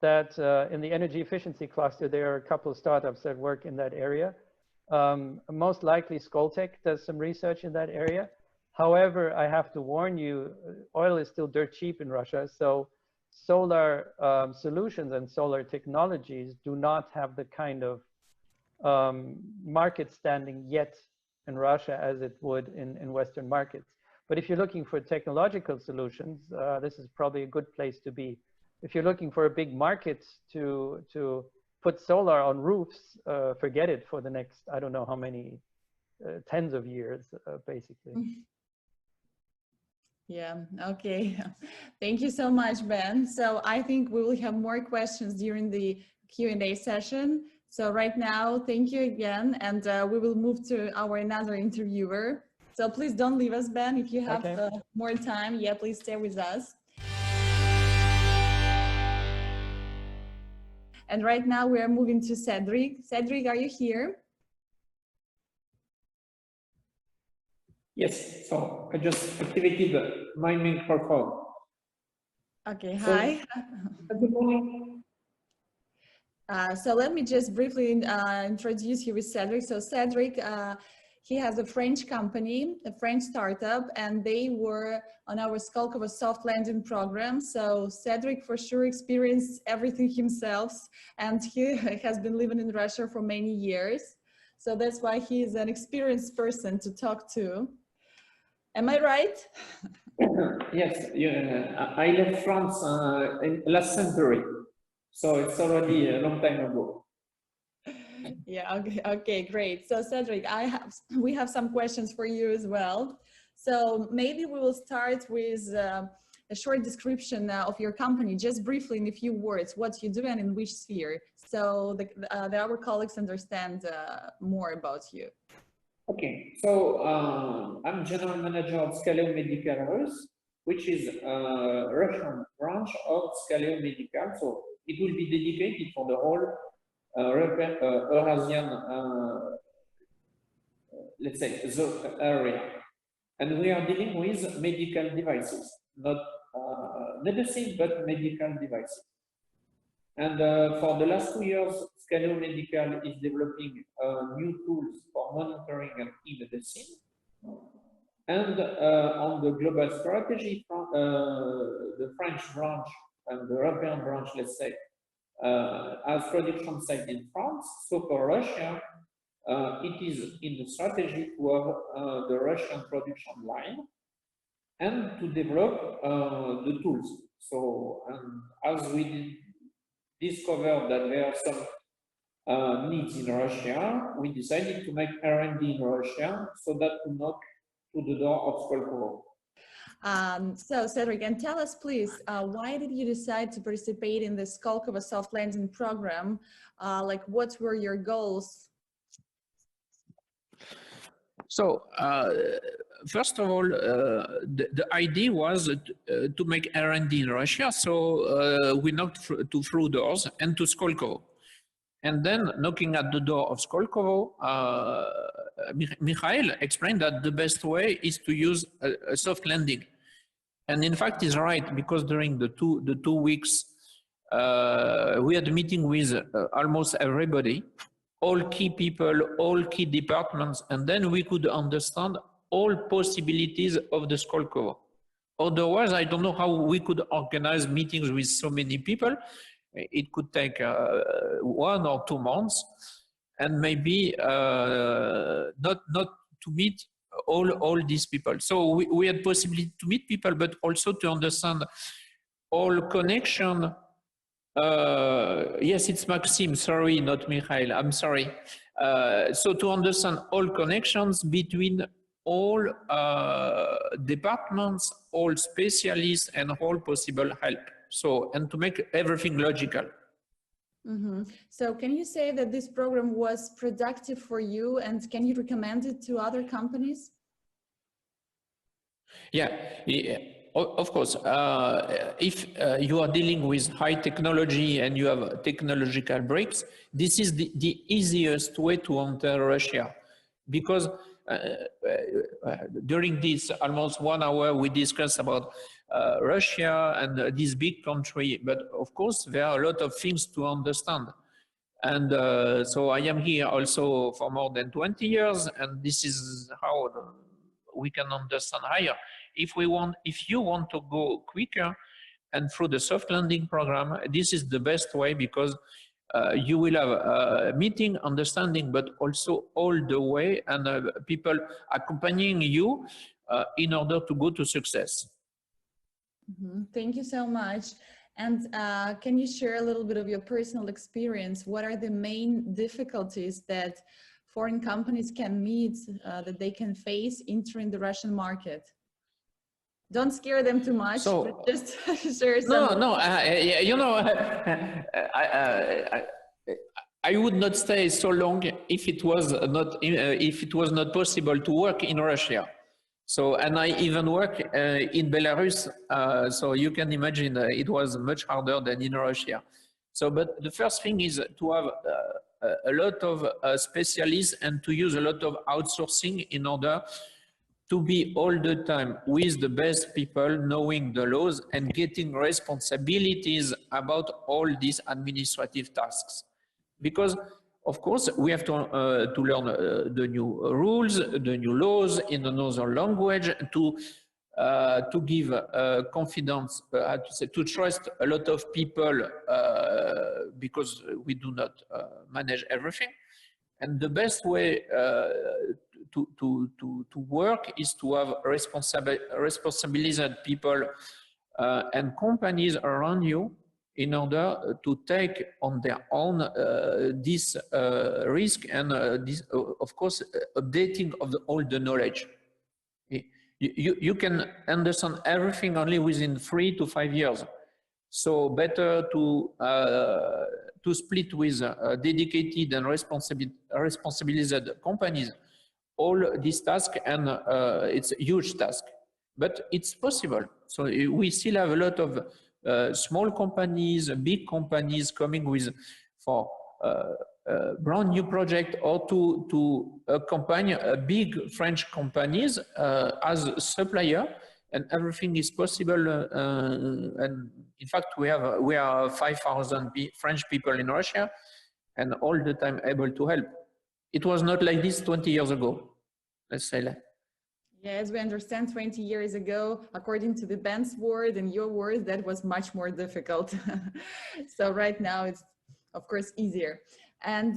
that in the energy efficiency cluster, there are a couple of startups that work in that area. Most likely Skoltech does some research in that area. However, I have to warn you, oil is still dirt cheap in Russia. So solar solutions and solar technologies do not have the kind of market standing yet in Russia as it would in Western markets. But if you're looking for technological solutions, this is probably a good place to be. If you're looking for a big market to put solar on roofs, forget it for the next, I don't know how many tens of years, basically. Yeah, okay. Thank you so much, Ben. So I think we will have more questions during the Q&A session. So right now, thank you again. And we will move to our another interviewer. So please don't leave us, Ben. If you have more time, yeah, please stay with us. And right now we are moving to Cedric. Cedric, are you here? Yes, so I just activated my microphone. Okay, hi. Good morning. So let me just briefly introduce you with Cedric. So Cedric, he has a French company, a French startup, and they were on our Skolkovo soft landing program. So Cedric for sure experienced everything himself, and he has been living in Russia for many years. So that's why he is an experienced person to talk to. Am I right? Yes, yeah, I left France in last century, so it's already a long time ago. Yeah, okay, great. So Cedric, we have some questions for you as well. So maybe we will start with a short description of your company, just briefly in a few words, what you do and in which sphere, so that our colleagues understand more about you. Okay, so I'm general manager of Skolkovo Medical Health, which is a Russian branch of Skolkovo Medical. So it will be dedicated for the whole Eurasian, let's say, the area. And we are dealing with medical devices, not medicine, but medical devices. And for the last 2 years, Skolkovo Medical is developing new tools for monitoring and e-medicine. And on the global strategy, the French branch and the European branch, let's say, has production site in France. So for Russia, it is in the strategy to have the Russian production line and to develop the tools. So as we discovered that there are some needs in Russia, we decided to make R&D in Russia so that to knock to the door of Skolkovo. So Cedric, and tell us please, why did you decide to participate in the Skolkovo soft landing program? Like what were your goals? So, first of all, the idea was to make R&D in Russia. So we knocked through doors and to Skolkovo. And then knocking at the door of Skolkovo, Mikhail explained that the best way is to use a soft landing. And in fact, he's right, because during the two weeks, we had a meeting with almost everybody, all key people, all key departments, and then we could understand all possibilities of the Skolkovo. Otherwise, I don't know how we could organize meetings with so many people. It could take 1 or 2 months, and maybe not to meet all these people. So we had possibility to meet people, but also to understand all connection Yes, it's Maxime. Sorry, not Mikhail. I'm sorry. So to understand all connections between all departments, all specialists, and all possible help. So, and to make everything logical. Mm-hmm. So can you say that this program was productive for you, and can you recommend it to other companies? Yeah, of course. If you are dealing with high technology and you have technological breaks, this is the easiest way to enter Russia, because during this almost 1 hour we discussed about Russia and this big country, but of course there are a lot of things to understand. And so I am here also for more than 20 years, and this is how we can understand higher. If you want to go quicker and through the soft landing program, this is the best way, because you will have a meeting, understanding, but also all the way, and people accompanying you in order to go to success. Mm-hmm. Thank you so much. And can you share a little bit of your personal experience? What are the main difficulties that foreign companies can meet, that they can face entering the Russian market? Don't scare them too much, but just share some. No, you know, I would not stay so long if it was not possible to work in Russia. So, and I even work in Belarus, so you can imagine it was much harder than in Russia. So, but the first thing is to have a lot of specialists and to use a lot of outsourcing in order to be all the time with the best people, knowing the laws and getting responsibilities about all these administrative tasks. Because of course, we have to learn the new rules, the new laws in another language, to give confidence, to trust a lot of people, because we do not manage everything. And the best way to work is to have responsibilized people and companies around you, in order to take on their own this risk and this, of course, updating of all the knowledge. You can understand everything only within 3 to 5 years. So better to split with dedicated and responsibilized companies all these tasks, and it's a huge task, but it's possible. So we still have a lot of small companies, big companies coming with for brand new project, or to accompany big French companies as a supplier, and everything is possible. And in fact, we are 5,000 French people in Russia, and all the time able to help. It was not like this 20 years ago, let's say that. Yeah, as we understand, 20 years ago, according to the band's word and your word, that was much more difficult. So right now it's, of course, easier. And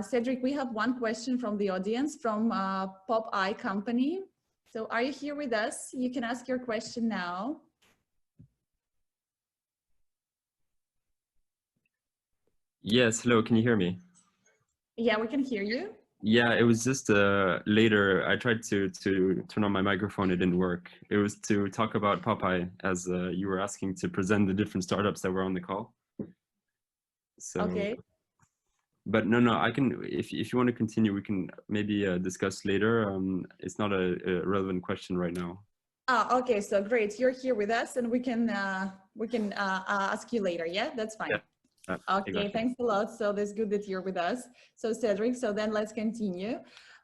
Cedric, we have one question from the audience from Pop Eye Company. So are you here with us? You can ask your question now. Yes, hello, can you hear me? Yeah, we can hear you. Yeah, it was just later, I tried to turn on my microphone, it didn't work. It was to talk about Popeye, as you were asking to present the different startups that were on the call. So, okay. But no, I can, if you want to continue, we can maybe discuss later. It's not a relevant question right now. Ah, okay, so great. You're here with us, and we can ask you later. Yeah, that's fine. Yeah. Okay, exactly. Thanks a lot. So that's good that you're with us. So Cedric, so then let's continue.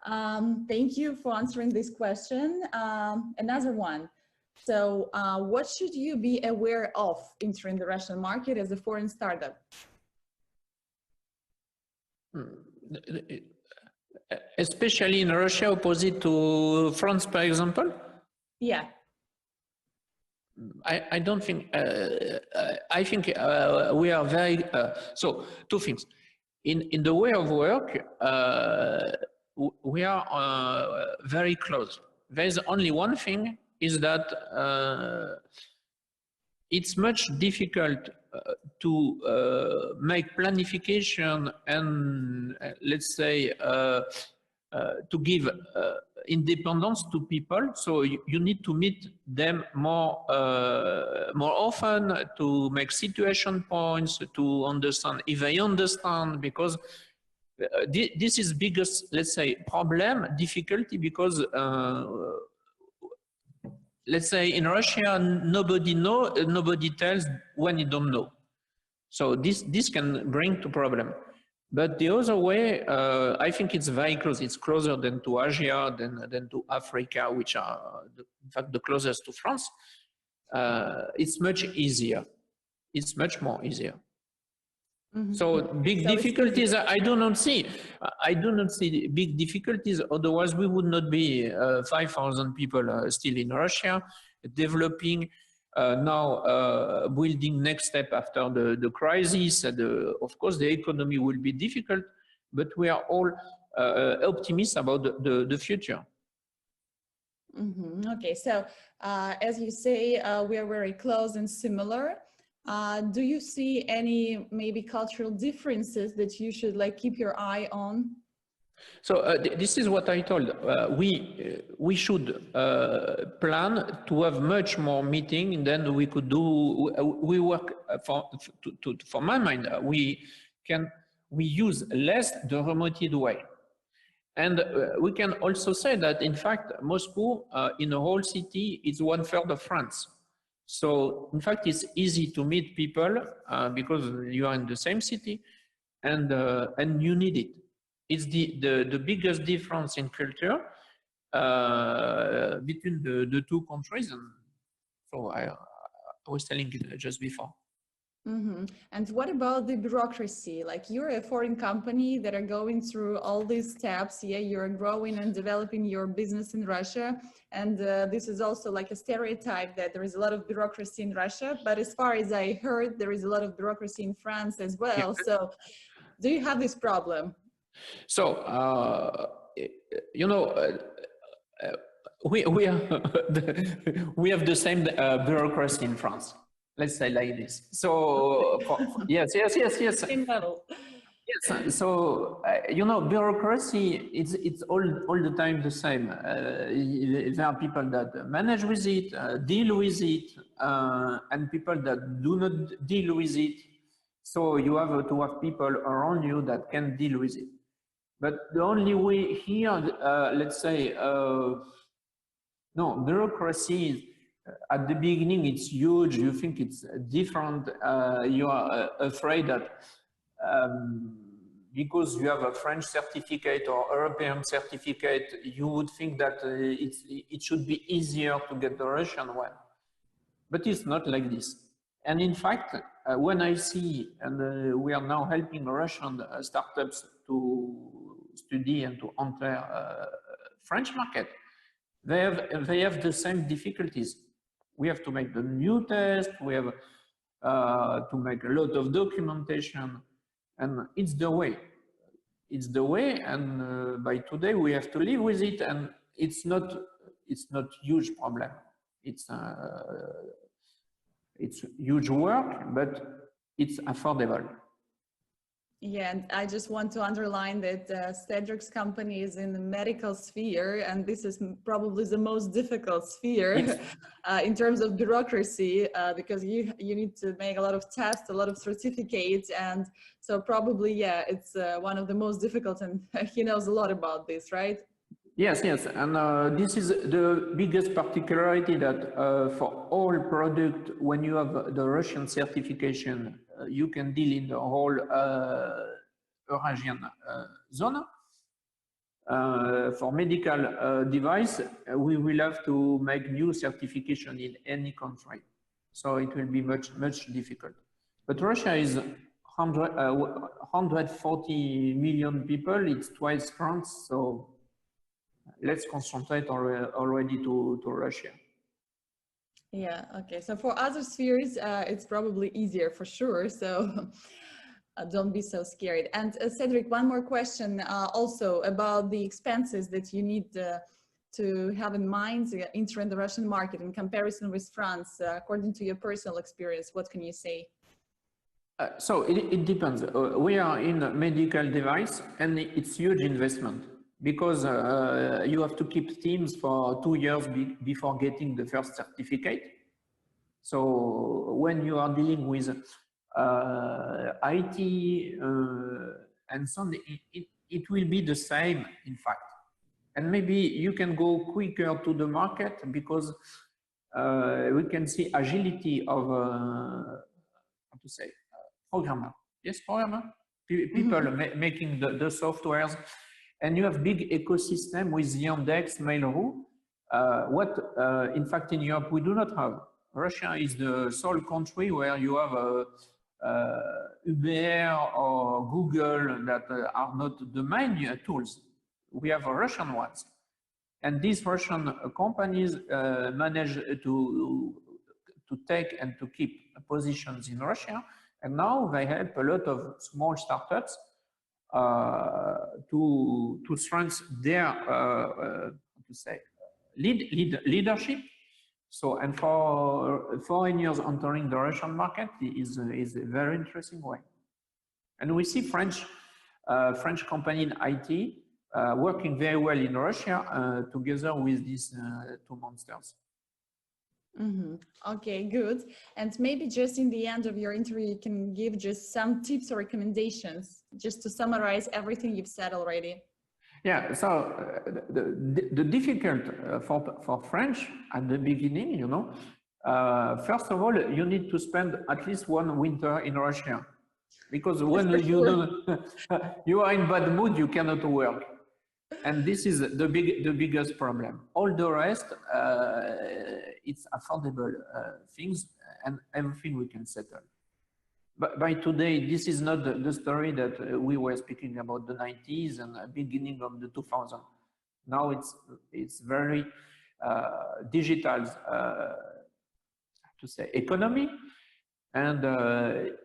Thank you for answering this question. Another one. So what should you be aware of entering the Russian market as a foreign startup? Especially in Russia, opposite to France, for example? Yeah. I don't think, I think we are very, so two things. In the way of work, we are very close. There's only one thing, is that it's much difficult make planification and let's say to give independence to people. So you need to meet them more often, to make situation points, to understand if they understand, because this is biggest, let's say, problem, difficulty, because let's say in Russia, nobody tells when you don't know. So this can bring to problem. But the other way, I think it's very close. It's closer than to Asia, than to Africa, which are, in fact, the closest to France. It's much easier. It's much more easier. Mm-hmm. So big difficulties, I do not see. I do not see big difficulties. Otherwise, we would not be 5,000 people still in Russia, developing now, building next step after the crisis. Of course, the economy will be difficult, but we are all optimists about the future. Mm-hmm. Okay, so as you say, we are very close and similar. Do you see any maybe cultural differences that you should like keep your eye on? So this is what I told. We should plan to have much more meeting than we could do. We work for my mind. We use less the remoted way, and we can also say that in fact Moscow in the whole city is 1/3 of France. So in fact it's easy to meet people because you are in the same city, and you need it. It's the biggest difference in culture between the two countries. And so I was telling you just before. Mm-hmm. And what about the bureaucracy? Like, you're a foreign company that are going through all these steps. Yeah, you're growing and developing your business in Russia. And this is also like a stereotype that there is a lot of bureaucracy in Russia. But as far as I heard, there is a lot of bureaucracy in France as well. Yeah. So do you have this problem? So, you know, we we have the same bureaucracy in France. Let's say like this. So yes. Same level. Yes. So you know, bureaucracy, it's all the time the same. There are people that manage with it, deal with it, and people that do not deal with it. So you have to have people around you that can deal with it. But the only way here, let's say, no, bureaucracy, at the beginning, it's huge. You think it's different. You are afraid that because you have a French certificate or European certificate, you would think that it should be easier to get the Russian one. But it's not like this. And in fact, when I see, and we are now helping Russian startups to study and to enter French market, they have the same difficulties. We have to make the new test, we have to make a lot of documentation, and it's the way. It's the way, and by today we have to live with it, and it's not huge problem. It's huge work, but it's affordable. Yeah, and I just want to underline that Cedric's company is in the medical sphere, and this is probably the most difficult sphere in terms of bureaucracy, because you need to make a lot of tests, a lot of certificates, and so probably, yeah, it's one of the most difficult, and he knows a lot about this, right? Yes, and this is the biggest particularity that for all product, when you have the Russian certification, you can deal in the whole Eurasian zone. For medical device, we will have to make new certification in any country. So it will be much difficult. But Russia is 140 million people, it's twice France, so let's concentrate already to Russia. Yeah, okay. So for other spheres, it's probably easier for sure. So don't be so scared. And Cedric, one more question also about the expenses that you need to have in mind entering the Russian market in comparison with France. According to your personal experience, what can you say? So it depends. We are in a medical device, and it's huge investment because you have to keep teams for 2 years before getting the first certificate. So when you are dealing with IT and so on, it will be the same, in fact. And maybe you can go quicker to the market because we can see agility of, how to say, programmer. Yes, programmer? People making the softwares. And you have big ecosystem with Yandex, Mail.ru. What, in fact, in Europe, we do not have. Russia is the sole country where you have Uber or Google that are not the main tools. We have Russian ones. And these Russian companies manage to take and to keep positions in Russia. And now they help a lot of small startups to strengthen their leadership. So, and for foreigners entering the Russian market is a very interesting way. And we see French company in IT working very well in Russia together with these two monsters. Okay, good. And maybe just in the end of your interview, you can give just some tips or recommendations, just to summarize everything you've said already. Yeah, so the difficult for French at the beginning, you know, first of all, you need to spend at least one winter in Russia, because when you don't, you are in bad mood, you cannot work. And this is the biggest problem. All the rest, it's affordable things, and everything we can settle. But by today, this is not the story that we were speaking about the 90s and beginning of the 2000s. Now it's very digital, to say, economy, and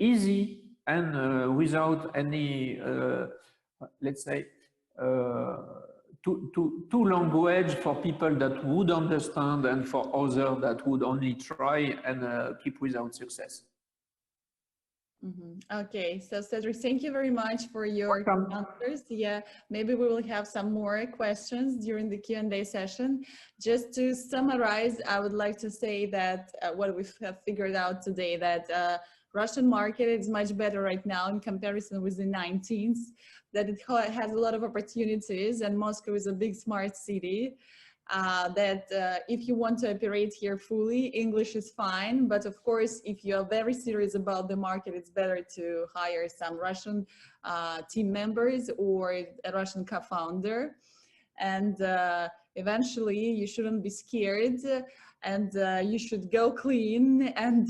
easy, and without any, let's say, two language for people that would understand and for others that would only try and keep without success. Okay, so Cedric, thank you very much for your answers. Yeah, maybe we will have some more questions during the Q&A session. Just to summarize, I would like to say that what we have figured out today, that Russian market is much better right now in comparison with the 19th, that it has a lot of opportunities, and Moscow is a big smart city. That if you want to operate here fully, English is fine, but of course, if you are very serious about the market, it's better to hire some Russian team members or a Russian co-founder. And eventually, you shouldn't be scared, and you should go clean and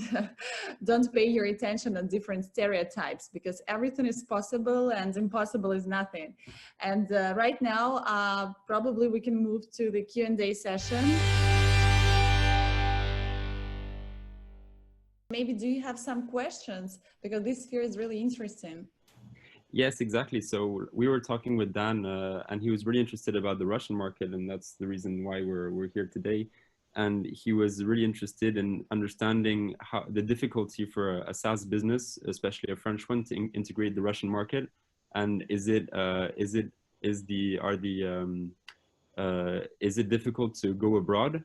don't pay your attention on different stereotypes, because everything is possible and impossible is nothing. And right now, probably we can move to the Q&A session. Maybe do you have some questions? Because this sphere is really interesting. Yes, exactly. So we were talking with Dan, and he was really interested about the Russian market, and that's the reason why we're here today. And he was really interested in understanding how the difficulty for a SaaS business, especially a French one, to integrate the Russian market. And is it difficult to go abroad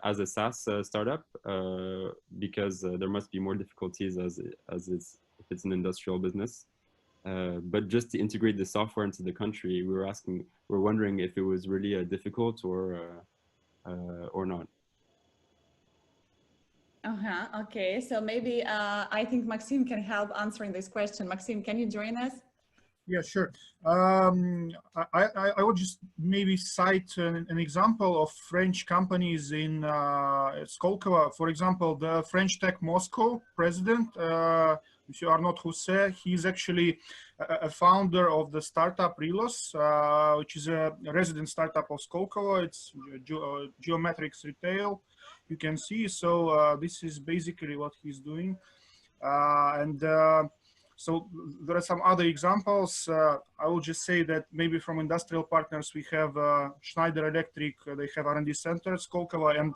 as a SaaS startup? Because there must be more difficulties if it's an industrial business. But just to integrate the software into the country, we're wondering if it was really difficult or not. Okay, so maybe I think Maxime can help answering this question. Maxime, can you join us? Yeah, sure. I would just maybe cite an example of French companies in Skolkovo. For example, the French Tech Moscow president, Monsieur Arnaud Rousset, he's actually a founder of the startup Relos, which is a resident startup of Skolkovo. It's geometrics retail, you can see. So this is basically what he's doing. So there are some other examples. I will just say that maybe from industrial partners, we have Schneider Electric, they have R&D center at Skolkovo, and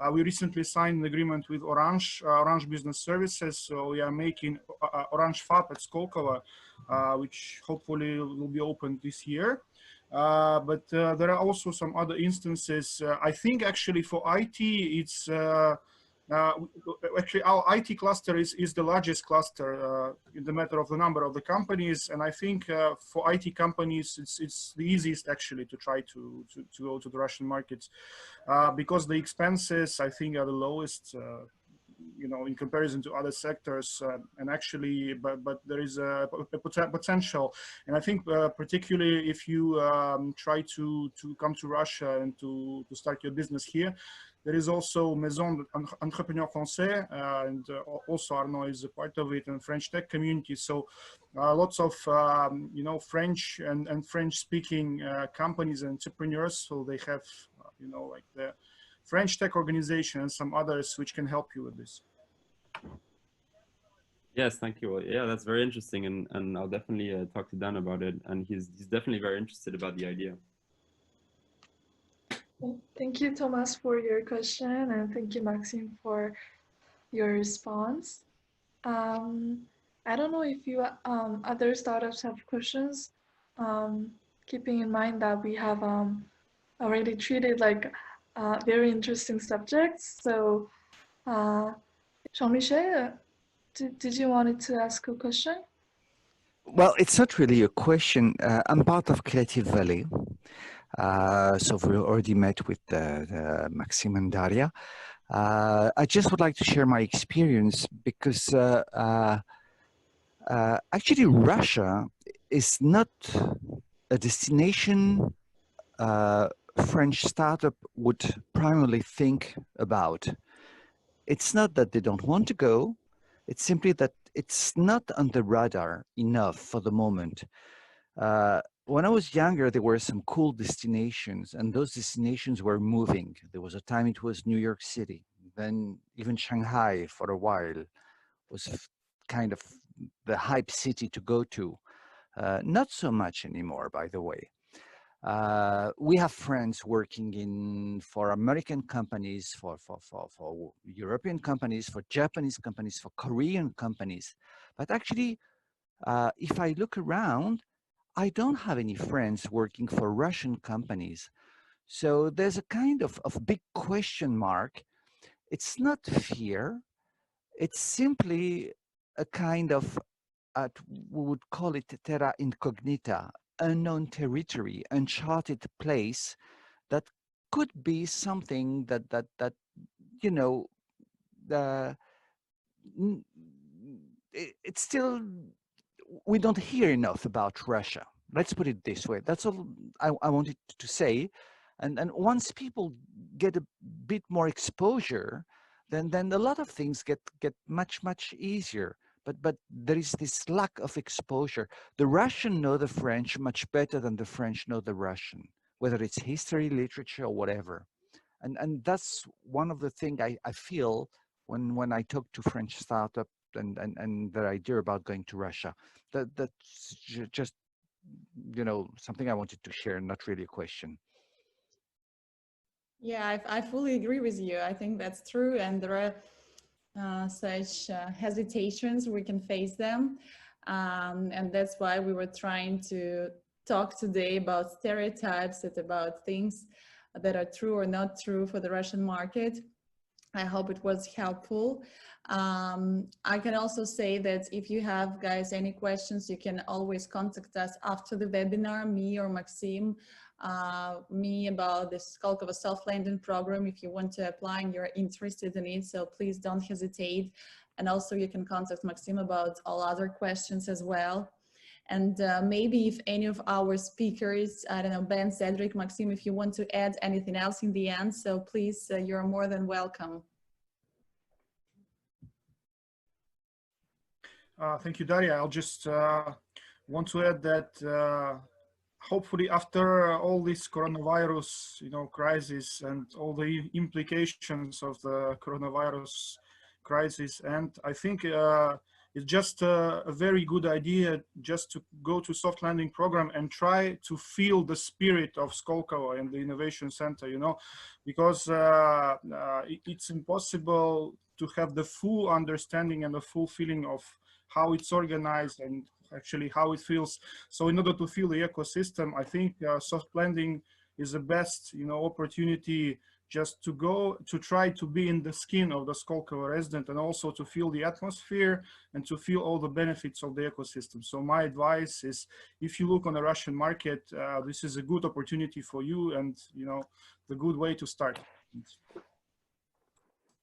We recently signed an agreement with Orange Business Services. So we are making Orange FAB at Skolkovo, which hopefully will be opened this year. But there are also some other instances. I think actually for IT, it's actually our IT cluster is the largest cluster in the matter of the number of the companies. And I think for IT companies, it's the easiest actually to try to go to the Russian markets because the expenses, I think, are the lowest. You know, in comparison to other sectors, and actually, but there is a potential, and I think particularly if you try to come to Russia and to start your business here, there is also Maison Entrepreneur Français, and also Arnaud is a part of it, and French tech community. So lots of you know, French and French-speaking companies and entrepreneurs. So they have you know, like the French tech organization and some others which can help you with this. Yes, thank you. Yeah, that's very interesting, and I'll definitely talk to Dan about it. And he's definitely very interested about the idea. Thank you, Thomas, for your question, and thank you, Maxime, for your response. I don't know if you other startups have questions, keeping in mind that we have already treated like very interesting subjects. So, Jean-Michel, did you wanted to ask a question? Well, it's not really a question. I'm part of Creative Valley. So we already met with Maxime and Daria. I just would like to share my experience because actually Russia is not a destination French startup would primarily think about. It's not that they don't want to go, it's simply that it's not on the radar enough for the moment. When I was younger, there were some cool destinations, and those destinations were moving. There was a time it was New York City, then even Shanghai for a while was kind of the hype city to go to. Not so much anymore, by the way. We have friends working for American companies, for European companies, for Japanese companies, for Korean companies. But actually, if I look around, I don't have any friends working for Russian companies. So there's a kind of big question mark. It's not fear. It's simply a kind of, we would call it terra incognita, unknown territory, uncharted place that could be something that you know, it's still, we don't hear enough about Russia. Let's put it this way. That's all I wanted to say. And once people get a bit more exposure, then a lot of things get much easier. But there is this lack of exposure. The Russian know the French much better than the French know the Russian, whether it's history, literature, or whatever. And that's one of the things I feel when I talk to French startup and their idea about going to Russia. That's just, you know, something I wanted to share, not really a question. Yeah, I fully agree with you. I think that's true. And there are such hesitations, we can face them. And that's why we were trying to talk today about stereotypes and about things that are true or not true for the Russian market. I hope it was helpful. I can also say that if you have, guys, any questions, you can always contact us after the webinar, me or Maxime, me about the Skolkovo self-lending program if you want to apply and you're interested in it. So please don't hesitate. And also you can contact Maxime about all other questions as well. And maybe if any of our speakers, I don't know, Ben, Cedric, Maxime, if you want to add anything else in the end, so please, you're more than welcome. Thank you, Daria. I'll just want to add that hopefully after all this coronavirus, you know, crisis and all the implications of the coronavirus crisis, and I think it's just a very good idea just to go to soft landing program and try to feel the spirit of Skolkovo and the Innovation Center, you know, because it's impossible to have the full understanding and the full feeling of how it's organized and actually how it feels. So in order to feel the ecosystem, I think soft landing is the best, you know, opportunity just to go to try to be in the skin of the Skolkovo resident and also to feel the atmosphere and to feel all the benefits of the ecosystem. So my advice is, if you look on the Russian market, this is a good opportunity for you and, you know, the good way to start.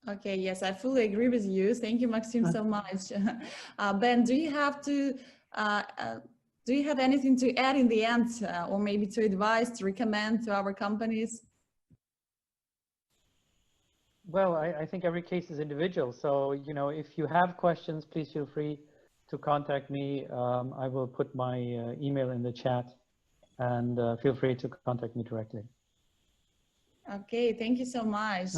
Okay, yes, I fully agree with you. Thank you, Maxim, so much. Ben, do you have anything to add in the end, or maybe to advise, to recommend to our companies? Well, I think every case is individual. So, you know, if you have questions, please feel free to contact me. I will put my email in the chat, and feel free to contact me directly. Okay, thank you so much.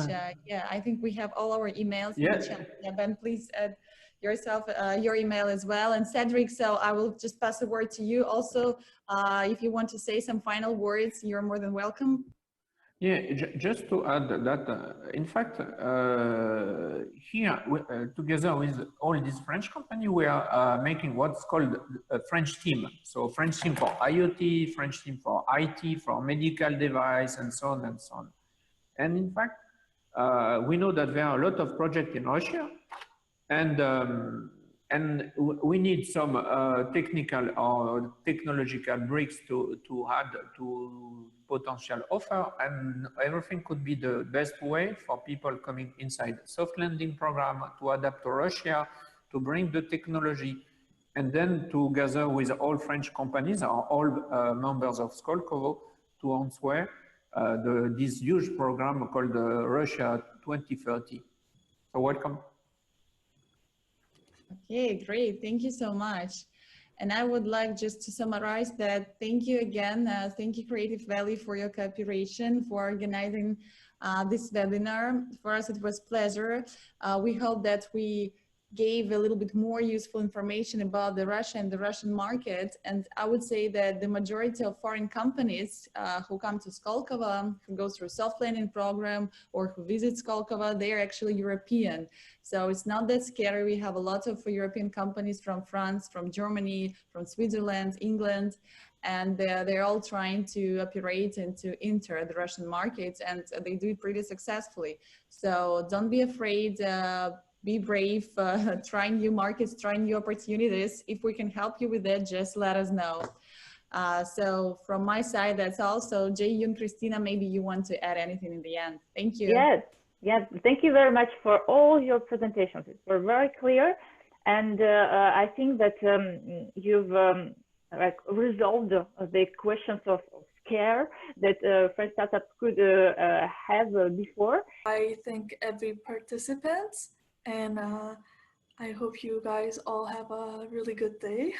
Yeah, I think we have all our emails in the chat. Yeah, Ben, please add yourself, your email as well. And Cedric, so I will just pass the word to you also. If you want to say some final words, you're more than welcome. Yeah, just to add that, in fact, here, together with all these French companies, we are making what's called a French team. So French team for IoT, French team for IT, for medical device, and so on and so on. And in fact, we know that there are a lot of projects in Russia, and we need some technical or technological bricks to add to potential offer, and everything could be the best way for people coming inside soft landing program to adapt to Russia, to bring the technology, and then together with all French companies or all members of Skolkovo to answer this huge program called Russia 2030. So welcome. Okay, great. Thank you so much. And I would like just to summarize that. Thank you again. Thank you, Creative Valley, for your cooperation, for organizing this webinar. For us, it was a pleasure. We hope that we gave a little bit more useful information about the Russia and the Russian market. And I would say that the majority of foreign companies who come to Skolkovo, who go through soft landing program or who visit Skolkovo, they are actually European. So it's not that scary. We have a lot of European companies from France, from Germany, from Switzerland, England, and they're all trying to operate and to enter the Russian market, and they do it pretty successfully. So don't be afraid. Be brave, try new markets, try new opportunities. If we can help you with that, just let us know. So from my side, that's all. So Jay, you and Christina, maybe you want to add anything in the end. Thank you. Yes, thank you very much for all your presentations. It were very clear. And I think that you've like resolved the questions of scare that French startups could have before. I thank every participant, and I hope you guys all have a really good day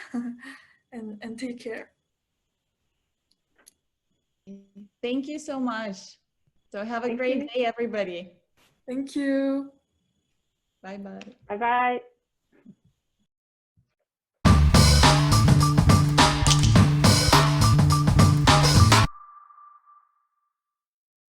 and take care. Thank you so much. So have a great day, everybody. Thank you. Bye-bye. Bye-bye.